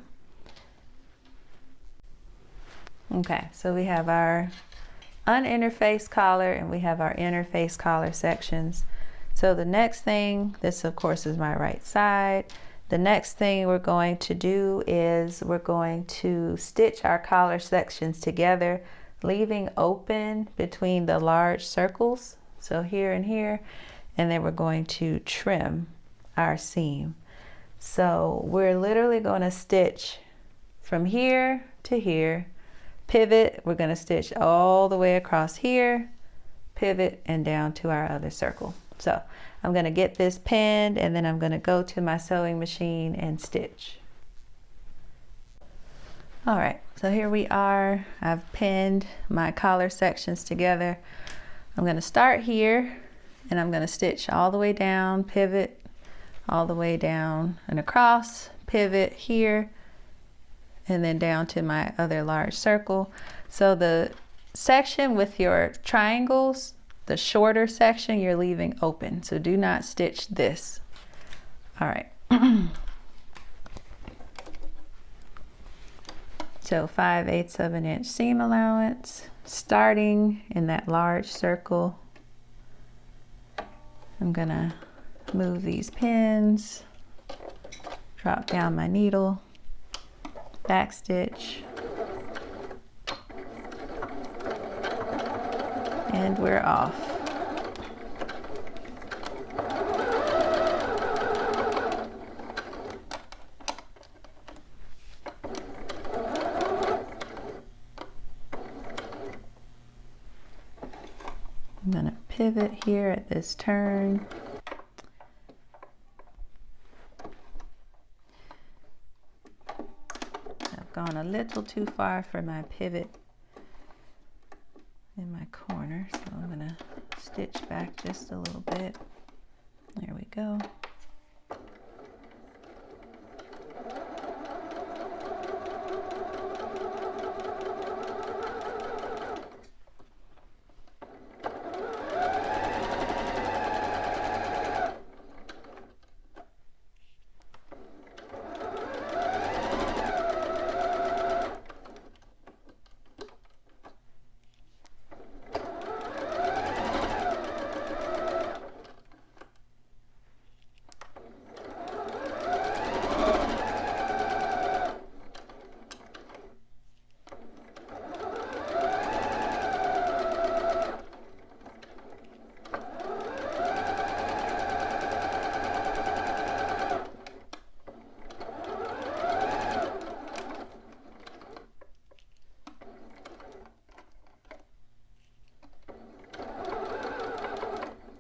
Okay, so we have our uninterfaced collar and we have our interface collar sections. So the next thing, this of course is my right side. The next thing we're going to do is we're going to stitch our collar sections together, leaving open between the large circles, so here and here, and then we're going to trim our seam. So we're literally going to stitch from here to here, pivot, we're going to stitch all the way across here, pivot, and down to our other circle. So I'm going to get this pinned, and then I'm going to go to my sewing machine and stitch. All right, so here we are. I've pinned my collar sections together. I'm going to start here, and I'm going to stitch all the way down, pivot, all the way down and across, pivot here, and then down to my other large circle. So the section with your triangles, the shorter section, you're leaving open, so do not stitch this. All right. So 5/8 of an inch seam allowance, starting in that large circle. I'm gonna move these pins, drop down my needle, back stitch, and we're off. I'm going to pivot here at this turn. I've gone a little too far for my pivot in my corner, so I'm going to stitch back just a little bit. There we go.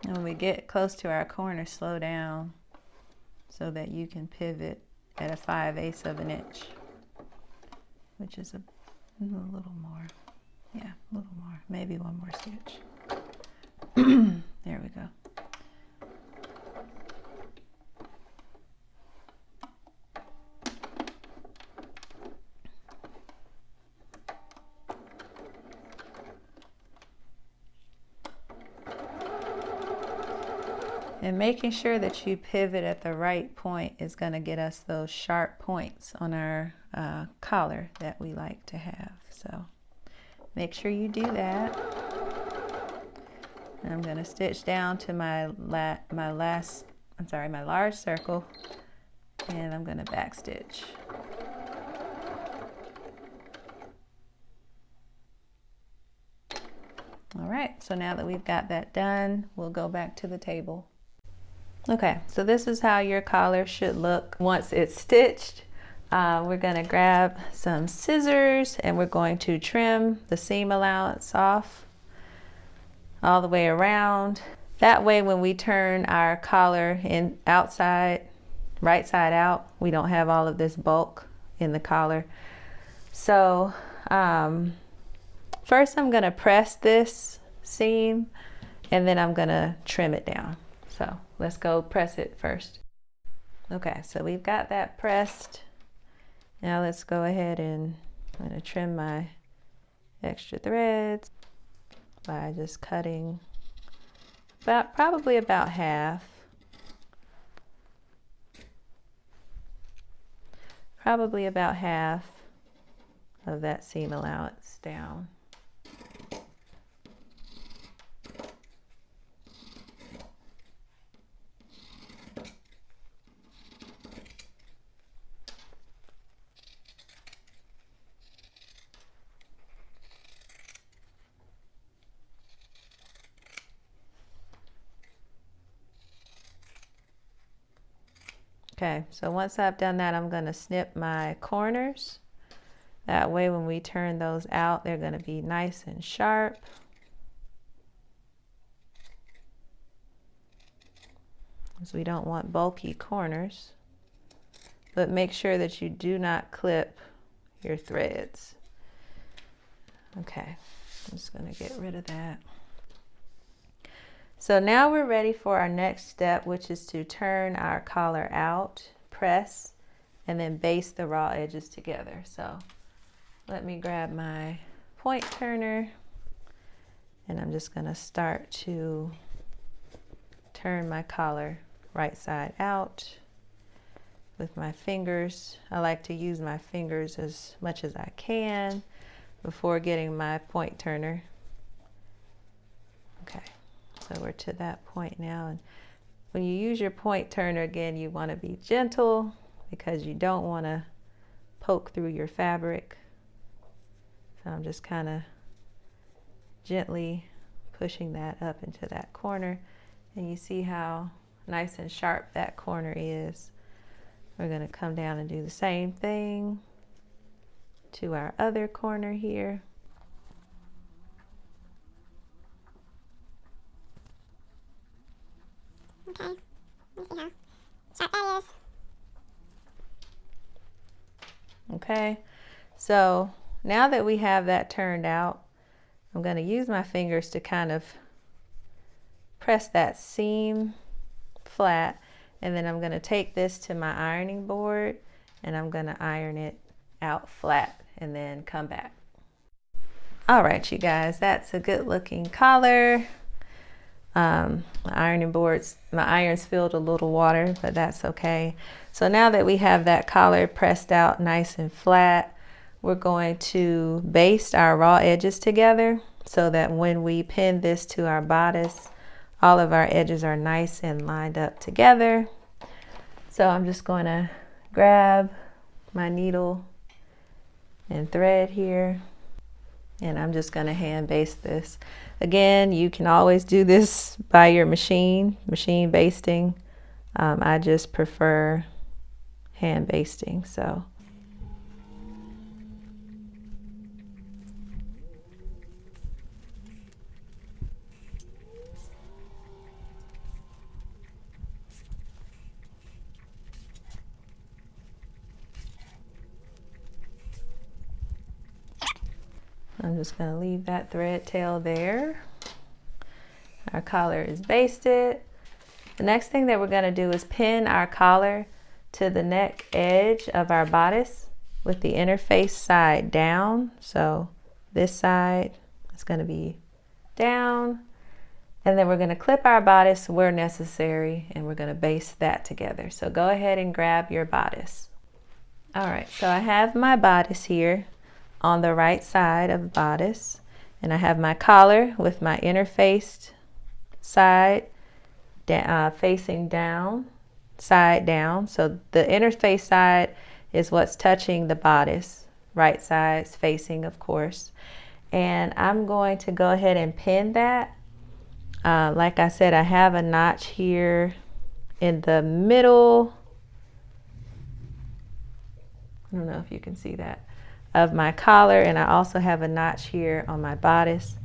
And when we get close to our corner, slow down so that you can pivot at a 5/8 of an inch, which is a little more. Yeah, a little more, maybe one more stitch. There we go. And making sure that you pivot at the right point is going to get us those sharp points on our collar that we like to have. So make sure you do that. And I'm going to stitch down to my large circle, and I'm going to back stitch. All right, so now that we've got that done, we'll go back to the table. Okay, so this is how your collar should look once it's stitched. We're going to grab some scissors and we're going to trim the seam allowance off all the way around. That way when we turn our collar in outside, right side out, we don't have all of this bulk in the collar. So first I'm going to press this seam and then I'm going to trim it down. So let's go press it first. Okay, so we've got that pressed. Now let's go ahead and I'm going to trim my extra threads by just cutting probably about half. Probably about half of that seam allowance down. Okay, so once I've done that, I'm going to snip my corners. That way when we turn those out, they're going to be nice and sharp. Because we don't want bulky corners. But make sure that you do not clip your threads. Okay, I'm just going to get rid of that. So now we're ready for our next step, which is to turn our collar out, press, and then baste the raw edges together. So let me grab my point turner, and I'm just going to start to turn my collar right side out with my fingers. I like to use my fingers as much as I can before getting my point turner. Okay. So we're to that point now, and when you use your point turner, again, you want to be gentle because you don't want to poke through your fabric. So I'm just kind of gently pushing that up into that corner, and you see how nice and sharp that corner is. We're going to come down and do the same thing to our other corner here. Okay, let's see how sharp that is. Okay, so now that we have that turned out, I'm going to use my fingers to kind of press that seam flat, and then I'm going to take this to my ironing board and I'm going to iron it out flat and then come back. All right, you guys, that's a good looking collar. My irons filled a little water, but that's okay. So now that we have that collar pressed out nice and flat, we're going to baste our raw edges together so that when we pin this to our bodice, all of our edges are nice and lined up together. So I'm just going to grab my needle and thread here, and I'm just going to hand baste this. Again, you can always do this by your machine basting. I just prefer hand basting. So I'm just going to leave that thread tail there. Our collar is basted. The next thing that we're going to do is pin our collar to the neck edge of our bodice with the interface side down. So this side is going to be down, and then we're going to clip our bodice where necessary, and we're going to baste that together. So go ahead and grab your bodice. All right, so I have my bodice here on the right side of the bodice, and I have my collar with my interfaced side facing down, side down. So the interface side is what's touching the bodice, right side's facing, of course. And I'm going to go ahead and pin that. Like I said, I have a notch here in the middle. I don't know if you can see that, of my collar, and I also have a notch here on my bodice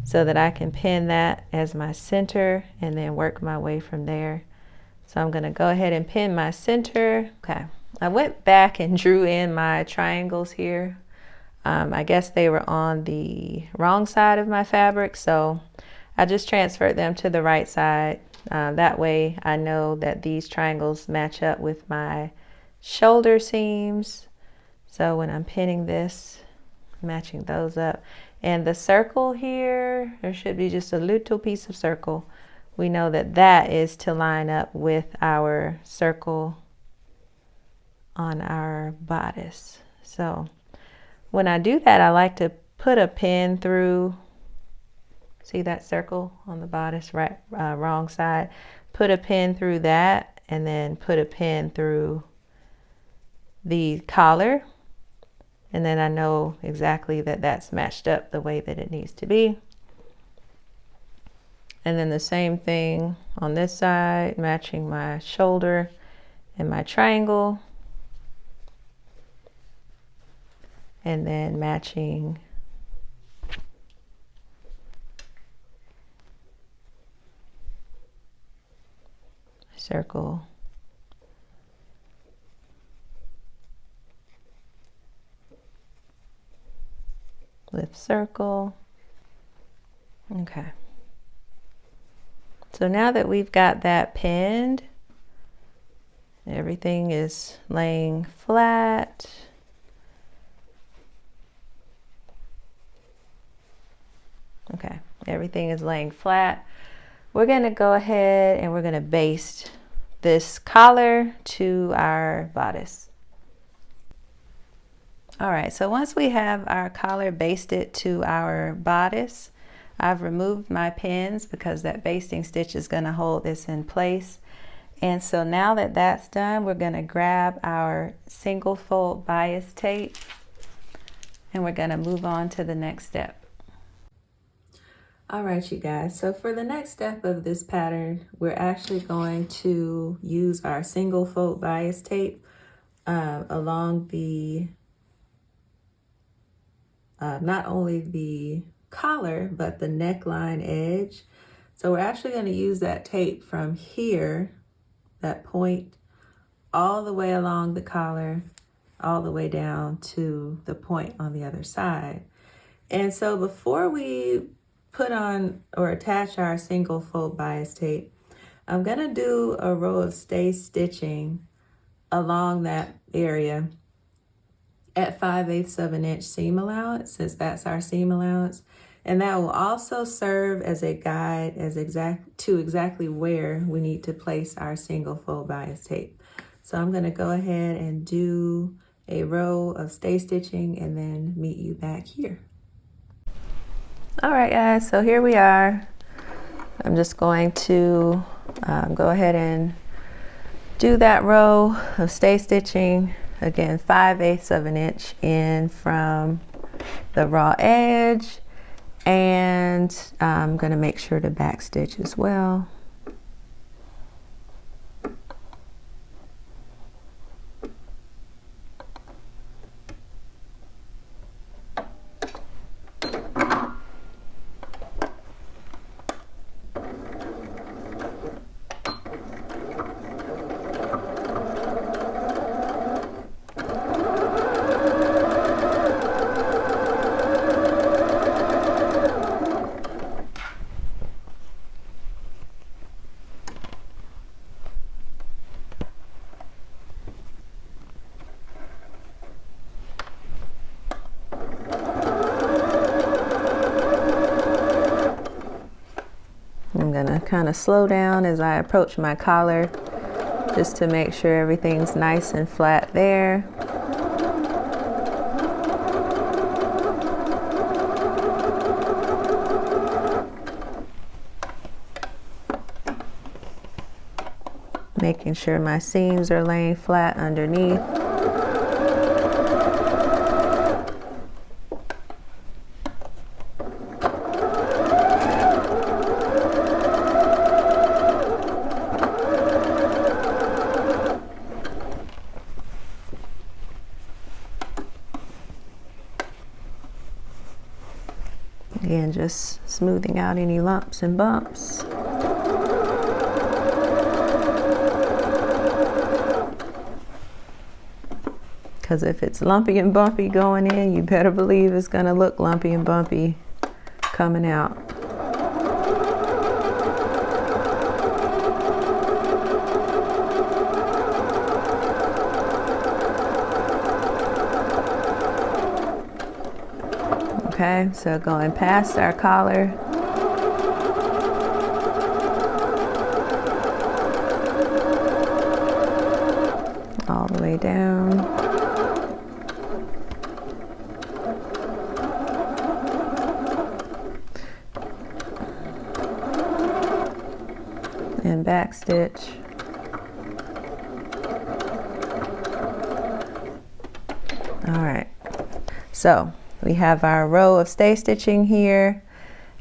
so that I can pin that as my center and then work my way from there. So I'm going to go ahead and pin my center. Okay, I went back and drew in my triangles here. I guess they were on the wrong side of my fabric, so I just transferred them to the right side. That way I know that these triangles match up with my shoulder seams. So when I'm pinning this, matching those up. And the circle here, there should be just a little piece of circle. We know that that is to line up with our circle on our bodice. So when I do that, I like to put a pin through, see that circle on the bodice, right, wrong side. Put a pin through that and then put a pin through the collar. And then I know exactly that that's matched up the way that it needs to be. And then the same thing on this side, matching my shoulder and my triangle. And then matching circle with circle. Okay. So now that we've got that pinned, everything is laying flat. Okay, everything is laying flat. We're going to go ahead and we're going to baste this collar to our bodice. All right, so once we have our collar basted to our bodice, I've removed my pins because that basting stitch is going to hold this in place. And so now that that's done, we're going to grab our single fold bias tape and we're going to move on to the next step. All right, you guys, so for the next step of this pattern, we're actually going to use our single fold bias tape along the, not only the collar, but the neckline edge. So we're actually going to use that tape from here, that point, all the way along the collar, all the way down to the point on the other side. And so before we put on or attach our single fold bias tape, I'm going to do a row of stay stitching along that area at 5/8 of an inch seam allowance, since that's our seam allowance. And that will also serve as a guide to exactly where we need to place our single fold bias tape. So I'm going to go ahead and do a row of stay stitching and then meet you back here. All right, guys, so here we are. I'm just going to go ahead and do that row of stay stitching. Again, 5/8 of an inch in from the raw edge. And I'm going to make sure to back stitch as well. I'm gonna kind of slow down as I approach my collar just to make sure everything's nice and flat there. Making sure my seams are laying flat underneath. Again, just smoothing out any lumps and bumps. Because if it's lumpy and bumpy going in, you better believe it's going to look lumpy and bumpy coming out. Okay, so going past our collar. All the way down. And back stitch. All right, so we have our row of stay stitching here.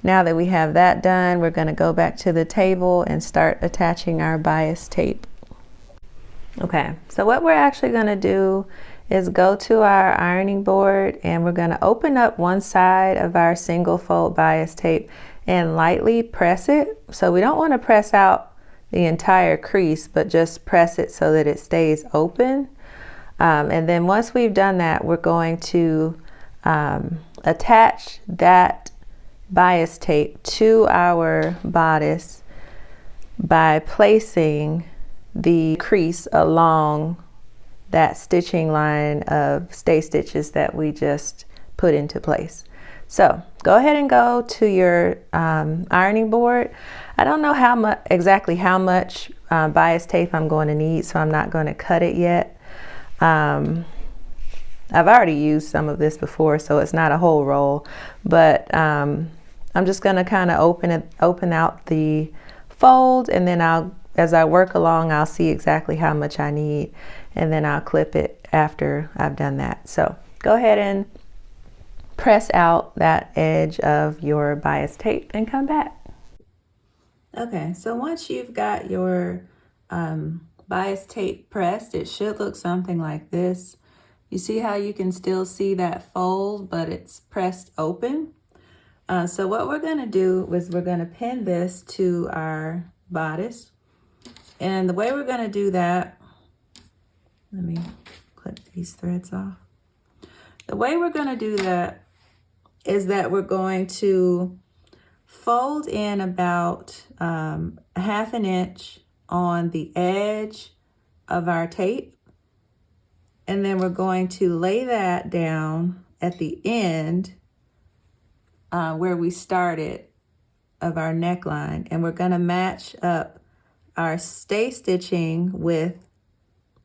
Now that we have that done, we're going to go back to the table and start attaching our bias tape. Okay, so what we're actually going to do is go to our ironing board, and we're going to open up one side of our single fold bias tape and lightly press it. So we don't want to press out the entire crease, but just press it so that it stays open. And then once we've done that, we're going to attach that bias tape to our bodice by placing the crease along that stitching line of stay stitches that we just put into place. So go ahead and go to your ironing board. I don't know exactly how much bias tape I'm going to need, so I'm not going to cut it yet. I've already used some of this before, so it's not a whole roll, but I'm just going to kind of open out the fold, and then as I work along, I'll see exactly how much I need, and then I'll clip it after I've done that. So go ahead and press out that edge of your bias tape and come back. Okay, so once you've got your bias tape pressed, it should look something like this. You see how you can still see that fold, but it's pressed open. So what we're going to do is we're going to pin this to our bodice. And the way we're going to do that, let me clip these threads off. The way we're going to do that is that we're going to fold in about 1/2 inch on the edge of our tape. And then we're going to lay that down at the end where we started of our neckline. And we're going to match up our stay stitching with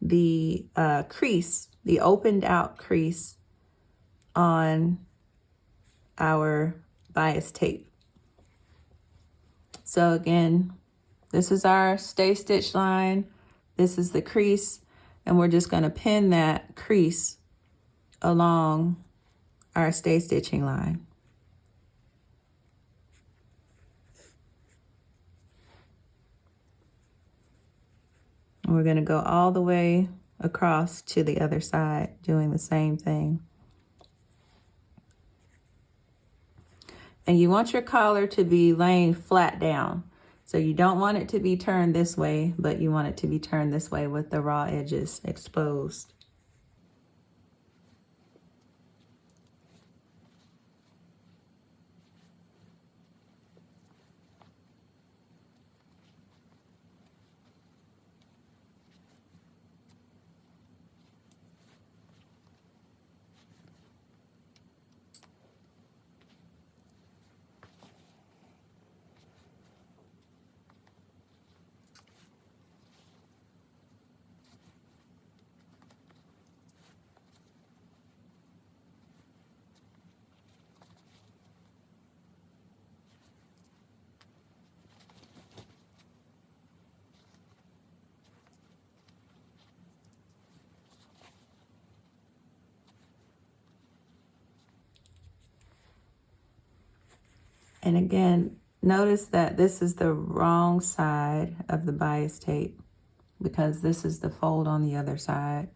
the crease, the opened out crease on our bias tape. So again, this is our stay stitch line, this is the crease, and we're just going to pin that crease along our stay stitching line. And we're going to go all the way across to the other side, doing the same thing. And you want your collar to be laying flat down. So you don't want it to be turned this way, but you want it to be turned this way with the raw edges exposed. And again, notice that this is the wrong side of the bias tape because this is the fold on the other side.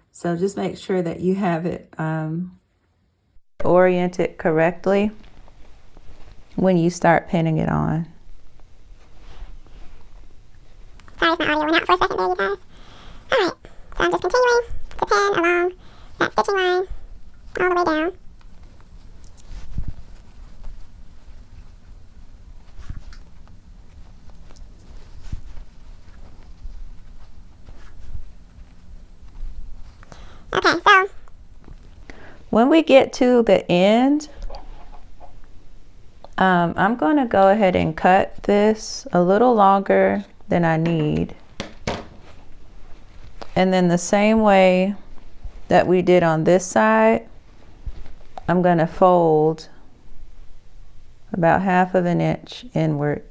So just make sure that you have it oriented correctly when you start pinning it on. Sorry if my audio went out for a second there, you guys. Alright, so I'm just continuing to pin along that stitching line all the way down. Okay, so when we get to the end I'm going to go ahead and cut this a little longer than I need. And then the same way that we did on this side, I'm going to fold about 1/2 inch inward.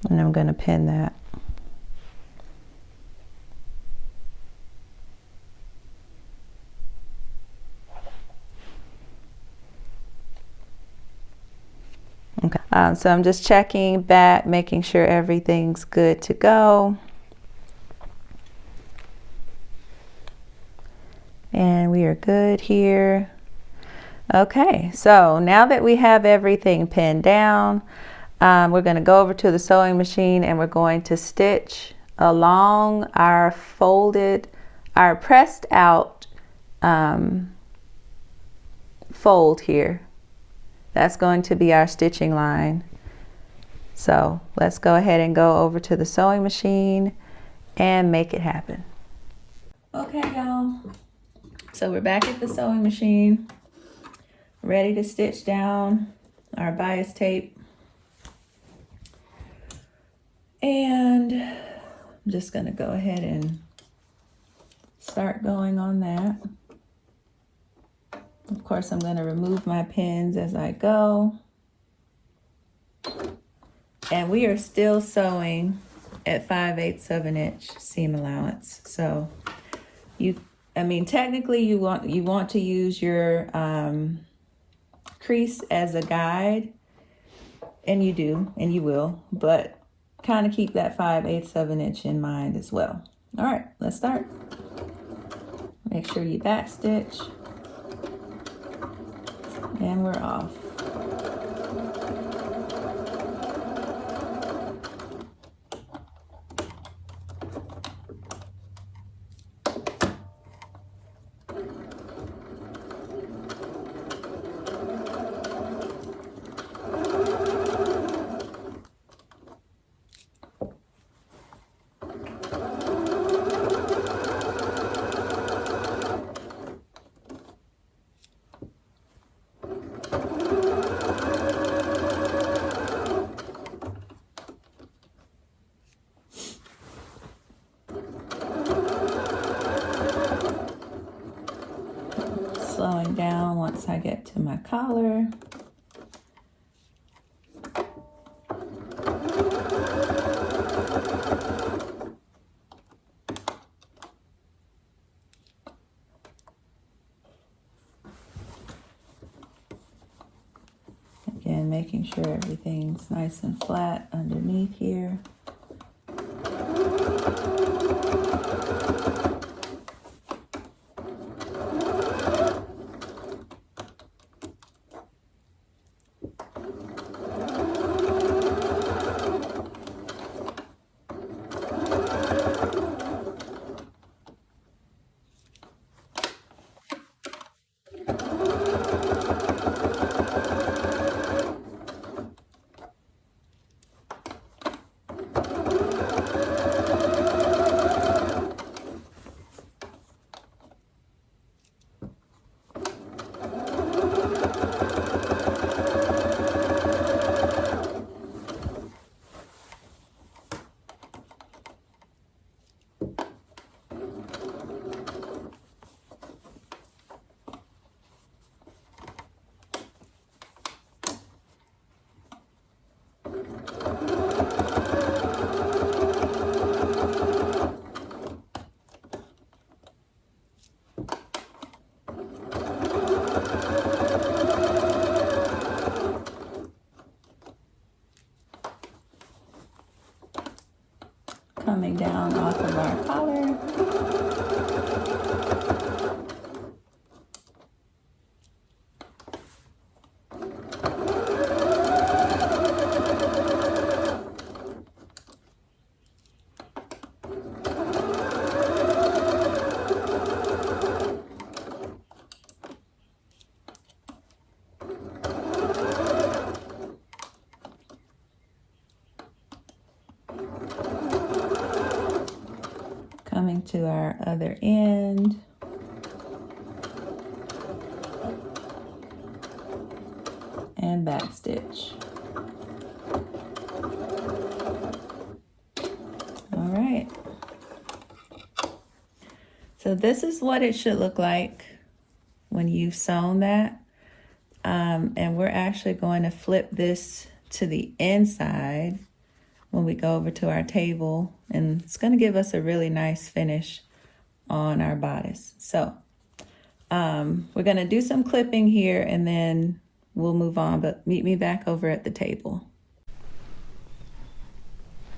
And I'm going to pin that. Okay, so I'm just checking that, making sure everything's good to go. And we are good here. Okay, so now that we have everything pinned down, we're going to go over to the sewing machine and we're going to stitch along our pressed out fold here. That's going to be our stitching line. So let's go ahead and go over to the sewing machine and make it happen. Okay, y'all. So we're back at the sewing machine, ready to stitch down our bias tape. And I'm just going to go ahead and start going on that. Of course, I'm going to remove my pins as I go. And we are still sewing at 5/8 of an inch seam allowance. So technically you want to use your crease as a guide, and you do, and you will, but kind of keep that 5/8 of an inch in mind as well. All right, let's start. Make sure you back stitch. And we're off. Slowing down once I get to my collar. Again, making sure everything's nice and flat underneath here. Coming down off of our collar. Move to our other end. And back stitch. All right. So this is what it should look like when you've sewn that. And we're actually going to flip this to the inside when we go over to our table, and it's going to give us a really nice finish on our bodice. So we're going to do some clipping here and then we'll move on, but meet me back over at the table.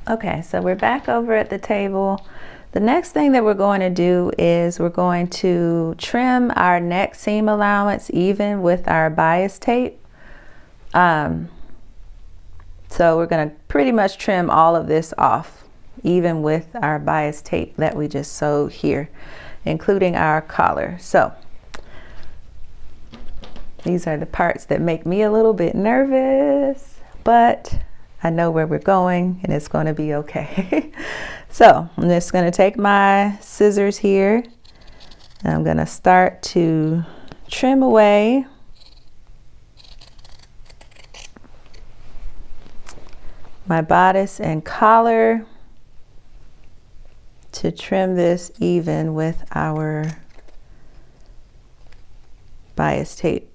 Okay, so we're back over at the table. The next thing that we're going to do is we're going to trim our neck seam allowance even with our bias tape. So we're going to pretty much trim all of this off, even with our bias tape that we just sewed here, including our collar. So these are the parts that make me a little bit nervous, but I know where we're going and it's going to be okay. So I'm just going to take my scissors here and I'm going to start to trim away my bodice and collar to trim this even with our bias tape.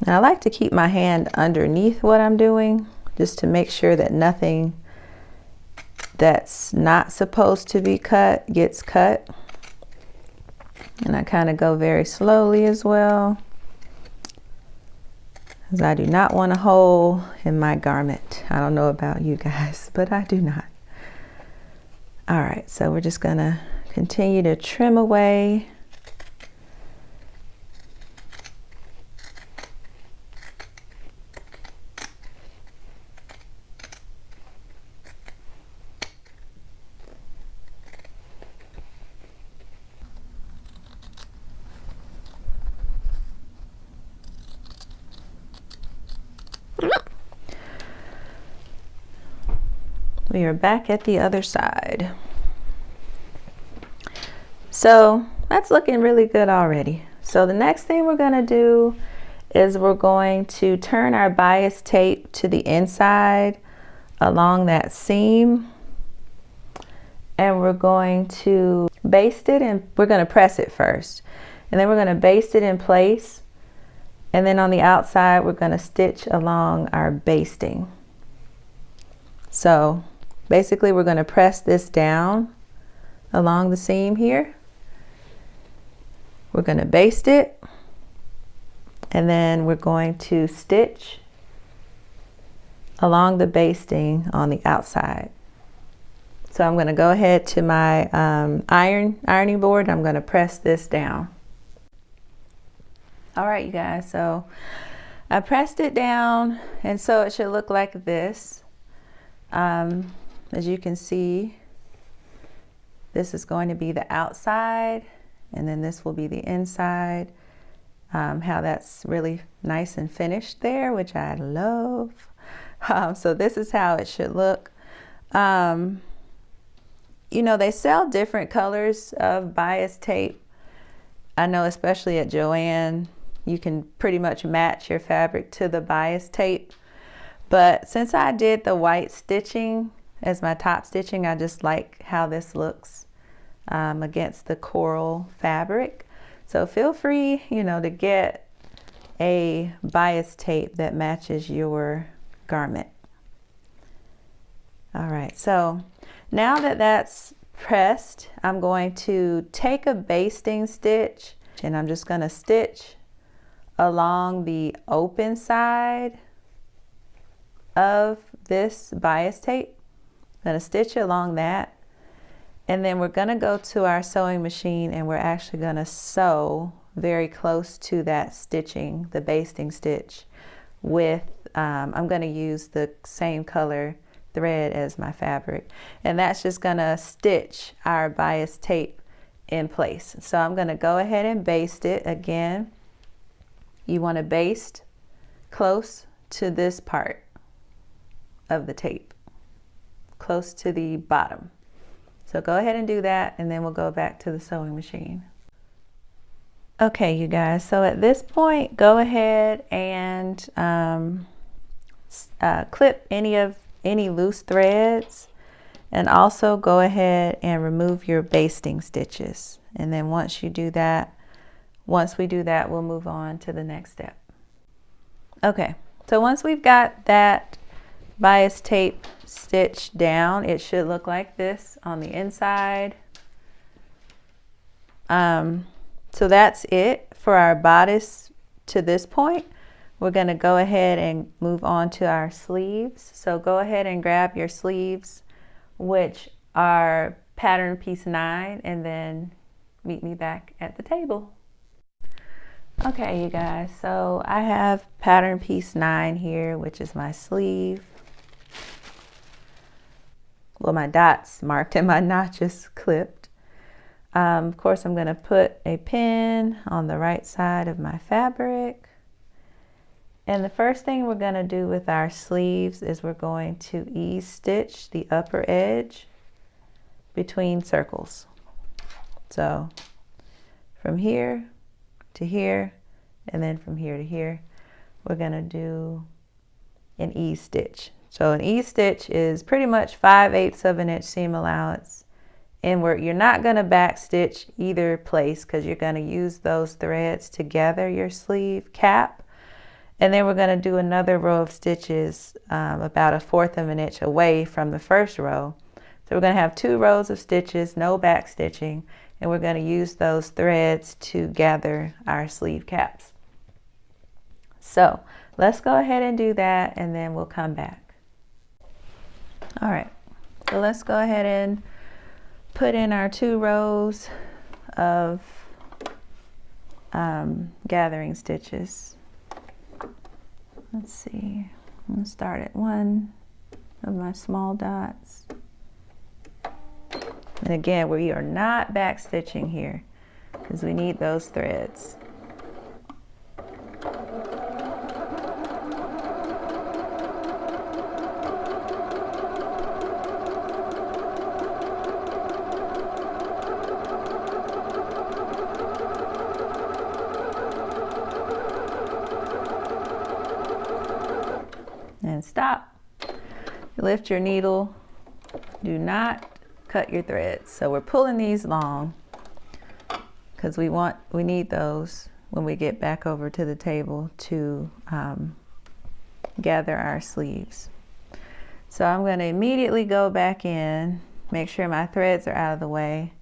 Now I like to keep my hand underneath what I'm doing just to make sure that nothing that's not supposed to be cut gets cut. And I kind of go very slowly as well, because I do not want a hole in my garment. I don't know about you guys, but I do not. All right, so we're just gonna continue to trim away. We are back at the other side. So that's looking really good already. So the next thing we're going to do is we're going to turn our bias tape to the inside along that seam, and we're going to baste it, and we're going to press it first, and then we're going to baste it in place, and then on the outside we're going to stitch along our basting. So basically we're going to press this down along the seam here. We're going to baste it, and then we're going to stitch along the basting on the outside. So I'm going to go ahead to my ironing board. I'm going to press this down. All right, you guys, so I pressed it down, and so it should look like this. As you can see, this is going to be the outside, and then this will be the inside. How that's really nice and finished there, which I love. So this is how it should look. You know, they sell different colors of bias tape. I know especially at Joann, you can pretty much match your fabric to the bias tape. But since I did the white stitching as my top stitching, I just like how this looks against the coral fabric. So feel free, you know, to get a bias tape that matches your garment. All right, so now that that's pressed, I'm going to take a basting stitch, and I'm just going to stitch along the open side of this bias tape. I'm going to stitch along that, and then we're going to go to our sewing machine, and we're actually going to sew very close to that stitching, the basting stitch, with I'm going to use the same color thread as my fabric, and that's just going to stitch our bias tape in place. So I'm going to go ahead and baste it again. You want to baste close to this part of the tape. close to the bottom. So go ahead and do that, and then we'll go back to the sewing machine. Okay, you guys, so at this point, go ahead and clip any loose threads, and also go ahead and remove your basting stitches. And then once we do that, we'll move on to the next step. Okay, so once we've got that bias tape stitched down, it should look like this on the inside. So that's it for our bodice to this point. We're going to go ahead and move on to our sleeves. So go ahead and grab your sleeves, which are pattern piece 9, and then meet me back at the table. Okay, you guys, so I have pattern piece 9 here, which is my sleeve. Well, my dots marked and my notches clipped. Of course, I'm going to put a pin on the right side of my fabric. And the first thing we're going to do with our sleeves is we're going to ease stitch the upper edge between circles. So from here to here, and then from here to here, we're going to do an ease stitch. So an ease stitch is pretty much 5/8 of an inch seam allowance inward. You're not going to back stitch either place because you're going to use those threads to gather your sleeve cap. And then we're going to do another row of stitches about 1/4 of an inch away from the first row. So we're going to have 2 rows of stitches, no back stitching, and we're going to use those threads to gather our sleeve caps. So let's go ahead and do that, and then we'll come back. All right, so let's go ahead and put in our 2 rows of gathering stitches. Let's see, I'm going to start at one of my small dots. And again, we are not back stitching here because we need those threads. And stop. Lift your needle. Do not cut your threads. So we're pulling these long because we need those when we get back over to the table to gather our sleeves. So I'm going to immediately go back in, make sure my threads are out of the way,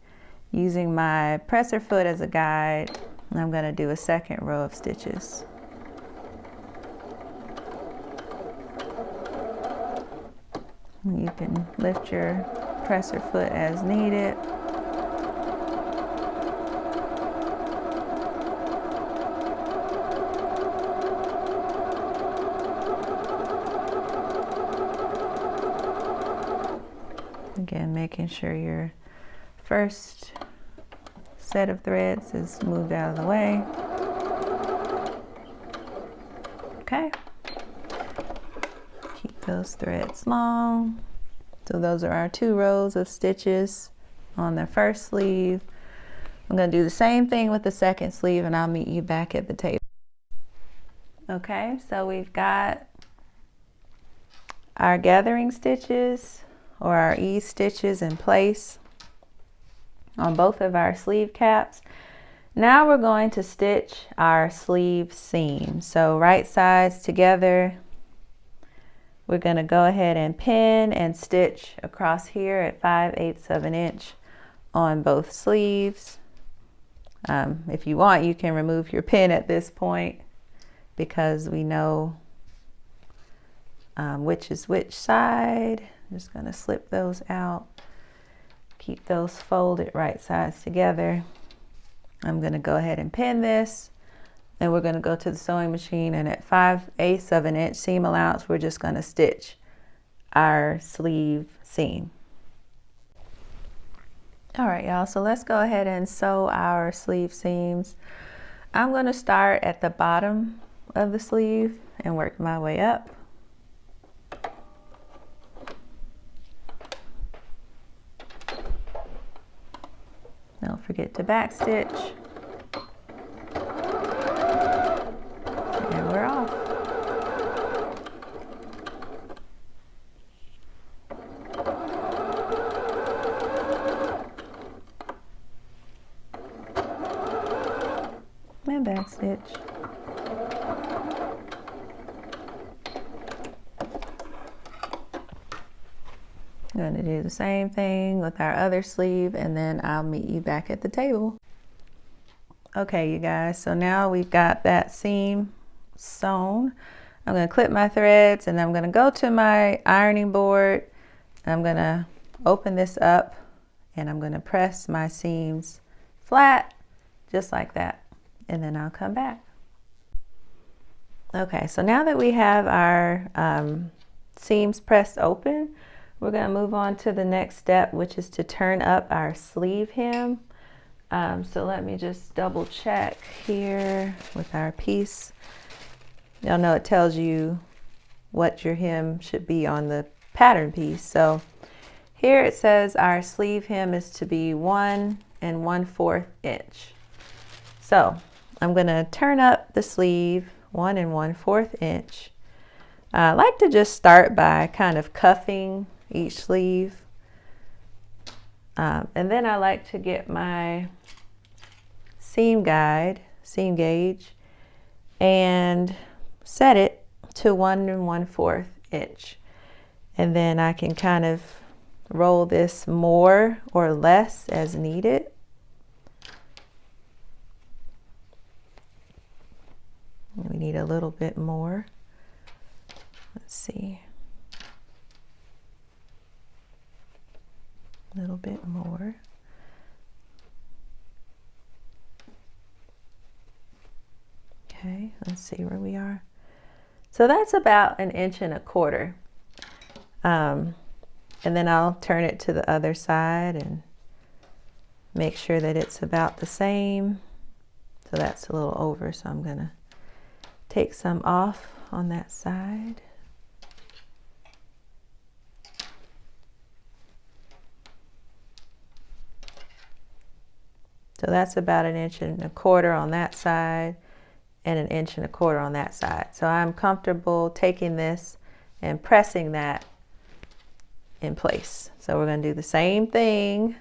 using my presser foot as a guide. And I'm going to do a second row of stitches. You can lift your presser foot as needed. Again, making sure your first set of threads is moved out of the way. Okay. Those threads long. So those are our 2 rows of stitches on the first sleeve. I'm going to do the same thing with the second sleeve, and I'll meet you back at the table. Okay, so we've got our gathering stitches or our ease stitches in place on both of our sleeve caps. Now we're going to stitch our sleeve seam. So right sides together. We're going to go ahead and pin and stitch across here at 5/8 of an inch on both sleeves. If you want, you can remove your pin at this point because we know which is which side. I'm just going to slip those out. Keep those folded right sides together. I'm going to go ahead and pin this. And we're going to go to the sewing machine, and at 5/8 of an inch seam allowance, we're just going to stitch our sleeve seam. All right, y'all, so let's go ahead and sew our sleeve seams. I'm going to start at the bottom of the sleeve and work my way up. forget to back stitch. And we're off. And back stitch. I'm going to do the same thing with our other sleeve, and then I'll meet you back at the table. Okay, you guys, so now we've got that seam sewn. I'm going to clip my threads, and I'm going to go to my ironing board. I'm going to open this up, and I'm going to press my seams flat, just like that, and then I'll come back. Okay, so now that we have our seams pressed open, we're going to move on to the next step, which is to turn up our sleeve hem. So let me just double check here with our piece. Y'all know it tells you what your hem should be on the pattern piece. So here it says our sleeve hem is to be 1 1/4 inch. So I'm going to turn up the sleeve 1 1/4 inch. I like to just start by kind of cuffing each sleeve, and then I like to get my seam gauge and set it to 1 1/4 inch, and then I can kind of roll this more or less as needed. We need a little bit more. Let's see. A little bit more. Okay, let's see where we are. So that's about 1 1/4 inches. And then I'll turn it to the other side and make sure that it's about the same. So that's a little over, so I'm gonna take some off on that side. So that's about 1 1/4 inches on that side and 1 1/4 inches on that side. So I'm comfortable taking this and pressing that in place. So we're going to do the same thing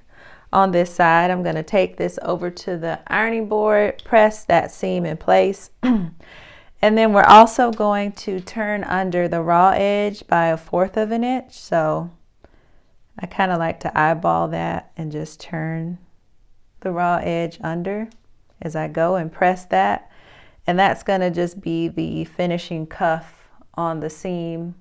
on this side. I'm going to take this over to the ironing board, press that seam in place. And then we're also going to turn under the raw edge by 1/4 inch. So I kind of like to eyeball that and just turn the raw edge under as I go and press that, and that's going to just be the finishing cuff on the seam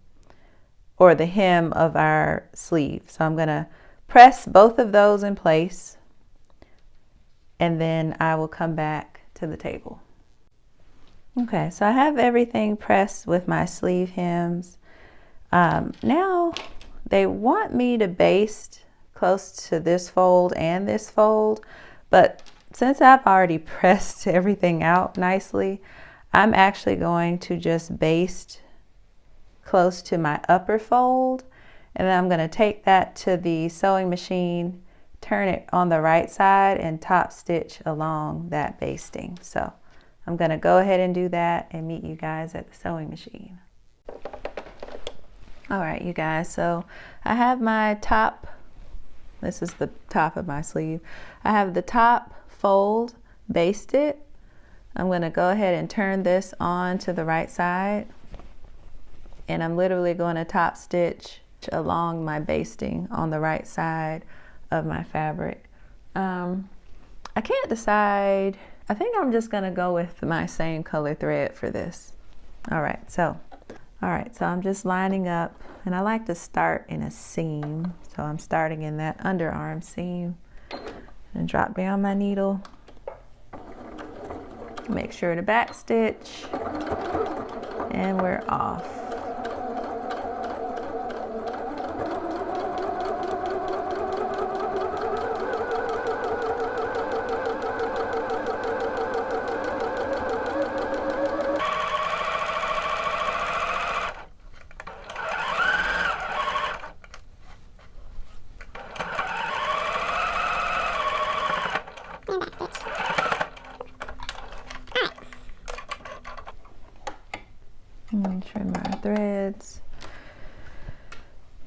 or the hem of our sleeve. So I'm going to press both of those in place, and then I will come back to the table. Okay, so I have everything pressed with my sleeve hems. Now they want me to baste close to this fold and this fold, but since I've already pressed everything out nicely, I'm actually going to just baste close to my upper fold, and then I'm going to take that to the sewing machine, turn it on the right side, and top stitch along that basting. So I'm going to go ahead and do that and meet you guys at the sewing machine. All right, you guys, so I have my top. This is the top of my sleeve. I have the top fold basted. I'm going to go ahead and turn this on to the right side, and I'm literally going to top stitch along my basting on the right side of my fabric. I can't decide. I think I'm just going to go with my same color thread for this. All right, so I'm just lining up, and I like to start in a seam. So I'm starting in that underarm seam and drop down my needle. Make sure to back stitch, and we're off. I'm going to trim our threads.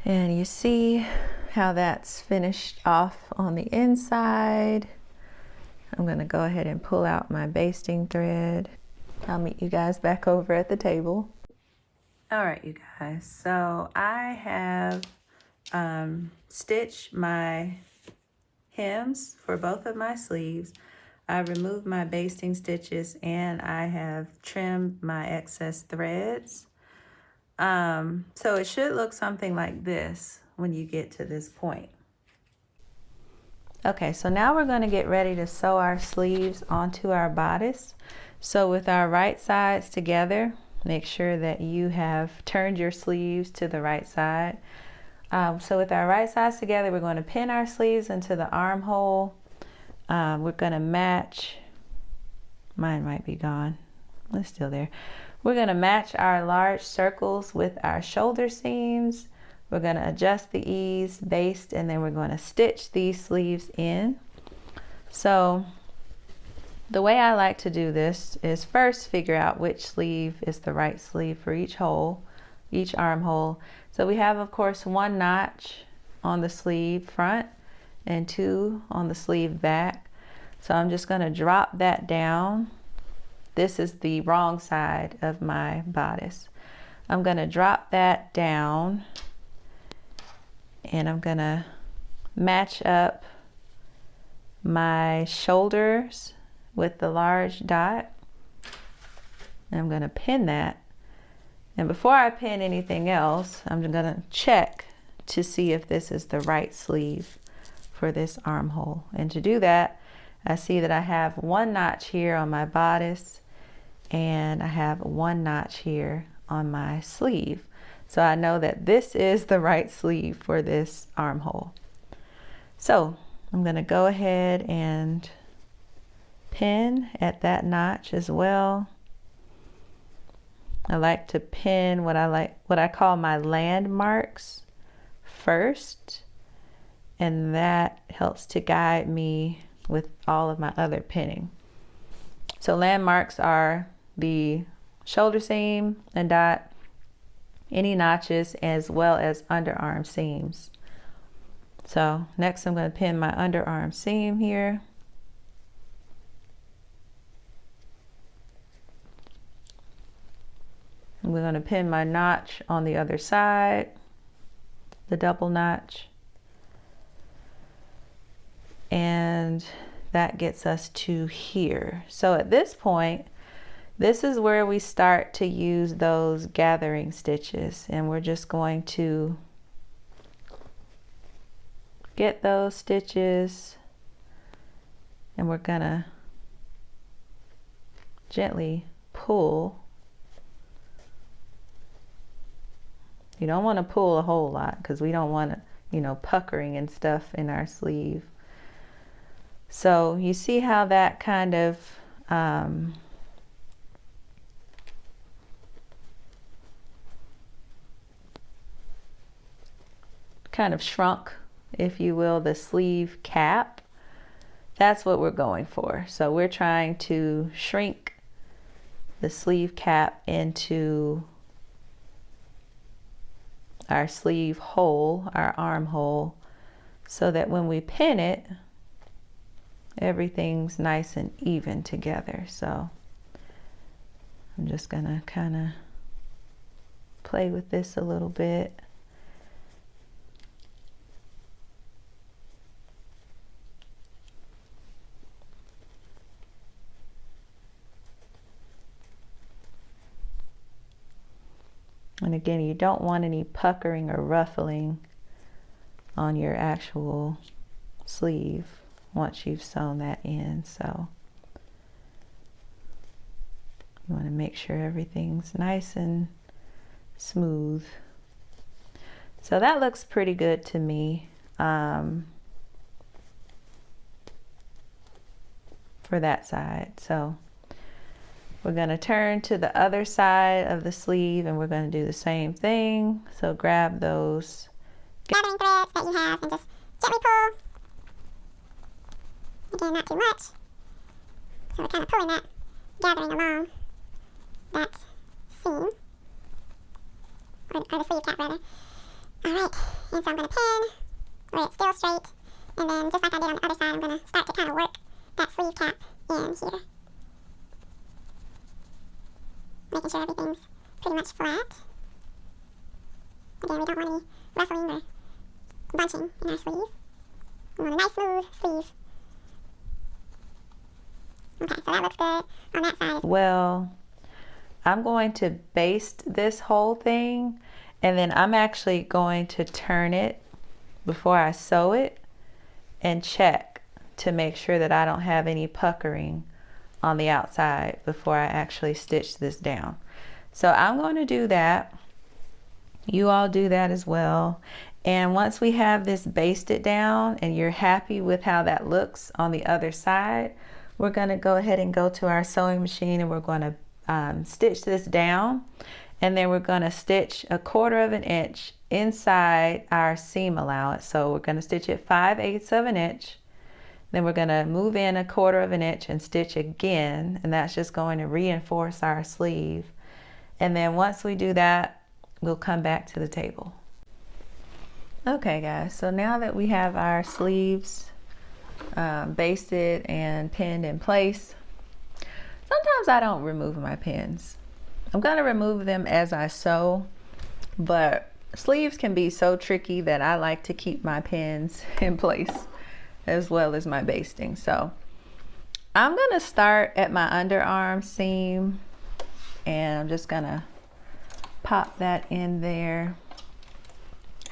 And you see how that's finished off on the inside. I'm going to go ahead and pull out my basting thread. I'll meet you guys back over at the table. All right, you guys, so I have stitched my hems for both of my sleeves. I removed my basting stitches and I have trimmed my excess threads. So it should look something like this when you get to this point. Okay, so now we're going to get ready to sew our sleeves onto our bodice. So with our right sides together, make sure that you have turned your sleeves to the right side. So with our right sides together, we're going to pin our sleeves into the armhole. We're going to match, mine might be gone, it's still there. We're going to match our large circles with our shoulder seams. We're going to adjust the ease, baste, and then we're going to stitch these sleeves in. So the way I like to do this is first figure out which sleeve is the right sleeve for each hole, each armhole. So we have, of course, 1 notch on the sleeve front and 2 on the sleeve back. So I'm just going to drop that down. This is the wrong side of my bodice. I'm going to drop that down and I'm going to match up my shoulders with the large dot. And I'm going to pin that. And before I pin anything else, I'm going to check to see if this is the right sleeve for this armhole. And to do that, I see that I have 1 notch here on my bodice and I have 1 notch here on my sleeve. So I know that this is the right sleeve for this armhole. So I'm going to go ahead and pin at that notch as well. I like to pin what I call my landmarks first, and that helps to guide me with all of my other pinning. So landmarks are the shoulder seam and dot, any notches, as well as underarm seams. So next I'm going to pin my underarm seam here. And we're going to pin my notch on the other side, the double notch. And that gets us to here. So at this point, this is where we start to use those gathering stitches, and we're just going to get those stitches and we're gonna gently pull. You don't want to pull a whole lot because we don't want to, puckering and stuff in our sleeve. So you see how that kind of shrunk, if you will, the sleeve cap. That's what we're going for. So we're trying to shrink the sleeve cap into our sleeve hole, our armhole, so that when we pin it, everything's nice and even together. So I'm just gonna kind of play with this a little bit. And again, you don't want any puckering or ruffling on your actual sleeve once you've sewn that in. So you want to make sure everything's nice and smooth. So that looks pretty good to me for that side. So we're going to turn to the other side of the sleeve and we're going to do the same thing. So grab those gathering threads that you have and just gently pull. Again, not too much. So we're kind of pulling that gathering along that seam. or the sleeve cap rather. Alright, and so I'm going to pin where it's still straight, and then just like I did on the other side, I'm going to start to kind of work that sleeve cap in here. Making sure everything's pretty much flat. Again, we don't want any ruffling or bunching in our sleeve. We want a nice smooth sleeve. Okay, so that looks good on that side. Well, I'm going to baste this whole thing, and then I'm actually going to turn it before I sew it and check to make sure that I don't have any puckering on the outside before I actually stitch this down. So I'm going to do that. You all do that as well. And once we have this basted down and you're happy with how that looks on the other side, we're going to go ahead and go to our sewing machine, and we're going to stitch this down, and then we're going to stitch 1/4 inch inside our seam allowance. So we're going to stitch it 5/8 of an inch. Then we're going to move in 1/4 inch and stitch again, and that's just going to reinforce our sleeve. And then once we do that, we'll come back to the table. Okay guys, so now that we have our sleeves basted and pinned in place, sometimes I don't remove my pins. I'm going to remove them as I sew, but sleeves can be so tricky that I like to keep my pins in place as well as my basting. So I'm going to start at my underarm seam, and I'm just going to pop that in there.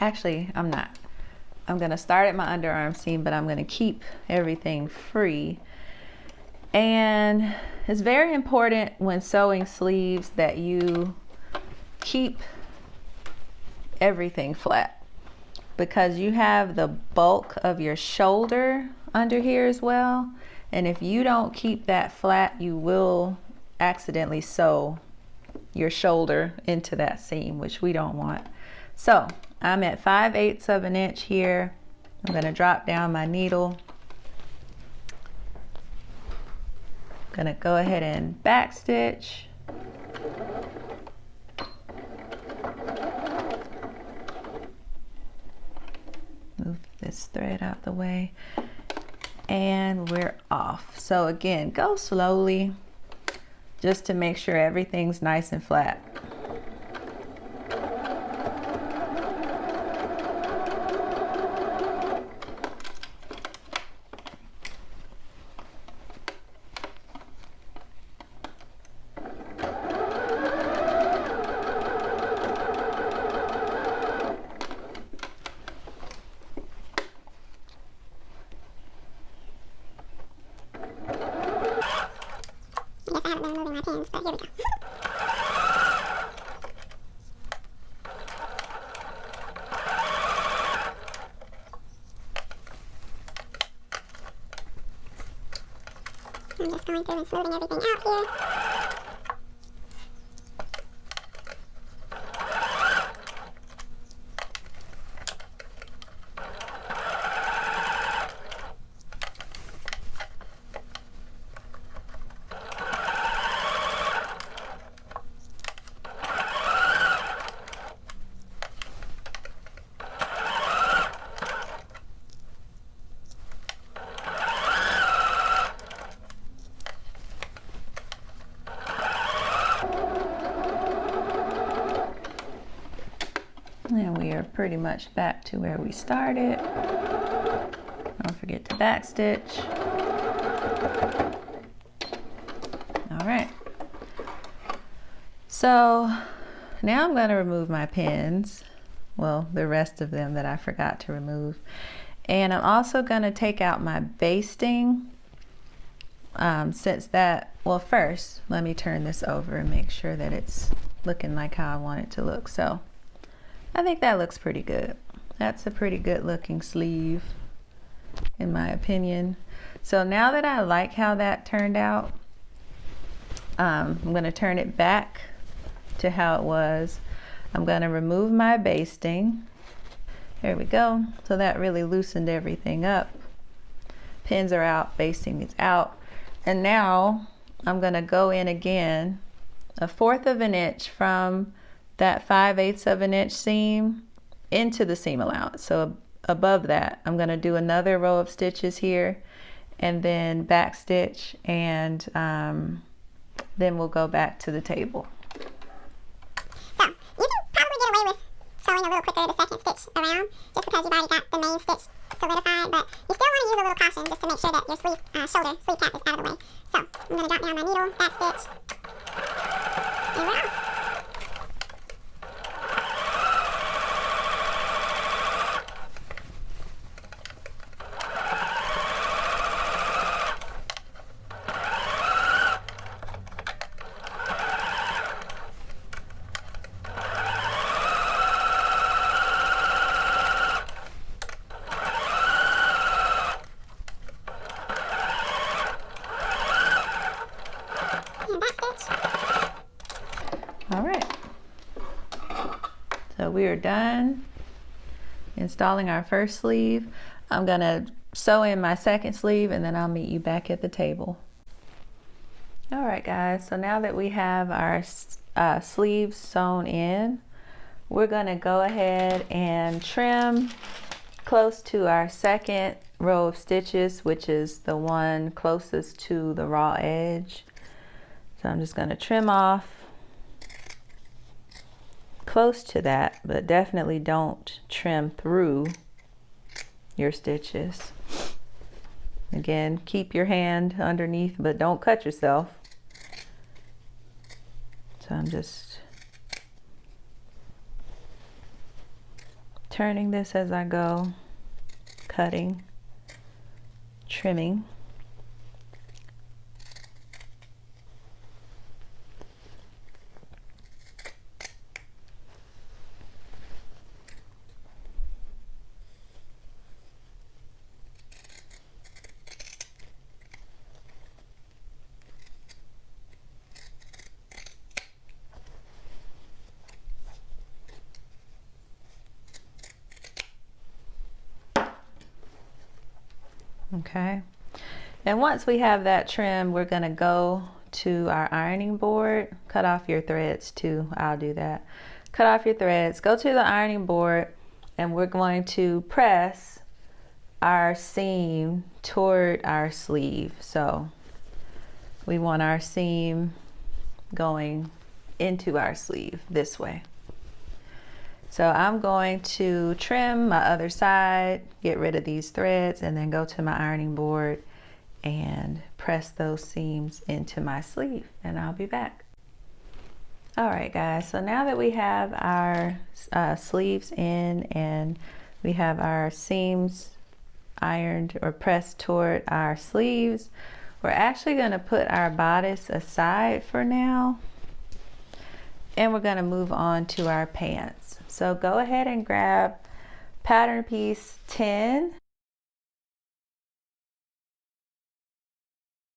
Actually, I'm not. I'm going to start at my underarm seam, but I'm going to keep everything free. And it's very important when sewing sleeves that you keep everything flat, because you have the bulk of your shoulder under here as well. And if you don't keep that flat, you will accidentally sew your shoulder into that seam, which we don't want. So I'm at 5/8 of an inch here. I'm going to drop down my needle. I'm going to go ahead and back stitch. Move this thread out the way, and we're off. So again, go slowly just to make sure everything's nice and flat. I haven't been moving my pins, but here we go. I'm just going through and smoothing everything out here. And we are pretty much back to where we started. Don't forget to back stitch. All right. So now I'm going to remove my pins. Well, the rest of them that I forgot to remove. And I'm also going to take out my basting. Well, first, let me turn this over and make sure that it's looking like how I want it to look. So I think that looks pretty good. That's a pretty good looking sleeve, in my opinion. So now that I like how that turned out, I'm going to turn it back to how it was. I'm going to remove my basting. There we go. So that really loosened everything up. Pins are out, basting is out. And now I'm going to go in again 1/4 of an inch from that 5/8 of an inch seam into the seam allowance. So above that, I'm going to do another row of stitches here and then back stitch, and then we'll go back to the table. So you can probably get away with sewing a little quicker the second stitch around just because you've already got the main stitch solidified, but you still want to use a little caution just to make sure that your sleeve cap is out of the way. So I'm going to drop down my needle, back stitch, and we're off. All right, so we are done installing our first sleeve. I'm gonna sew in my second sleeve and then I'll meet you back at the table. All right guys, so now that we have our sleeves sewn in, we're gonna go ahead and trim close to our second row of stitches, which is the one closest to the raw edge. So I'm just gonna trim off close to that, but definitely don't trim through your stitches. Again, keep your hand underneath, but don't cut yourself. So I'm just turning this as I go, cutting, trimming. Okay, and once we have that trim, we're going to go to our ironing board. Cut off your threads too. I'll do that. Cut off your threads, go to the ironing board, and we're going to press our seam toward our sleeve. So we want our seam going into our sleeve this way. So I'm going to trim my other side, get rid of these threads, and then go to my ironing board and press those seams into my sleeve, and I'll be back. All right guys, so now that we have our sleeves in and we have our seams ironed or pressed toward our sleeves, we're actually going to put our bodice aside for now, and we're going to move on to our pants. So go ahead and grab pattern piece 10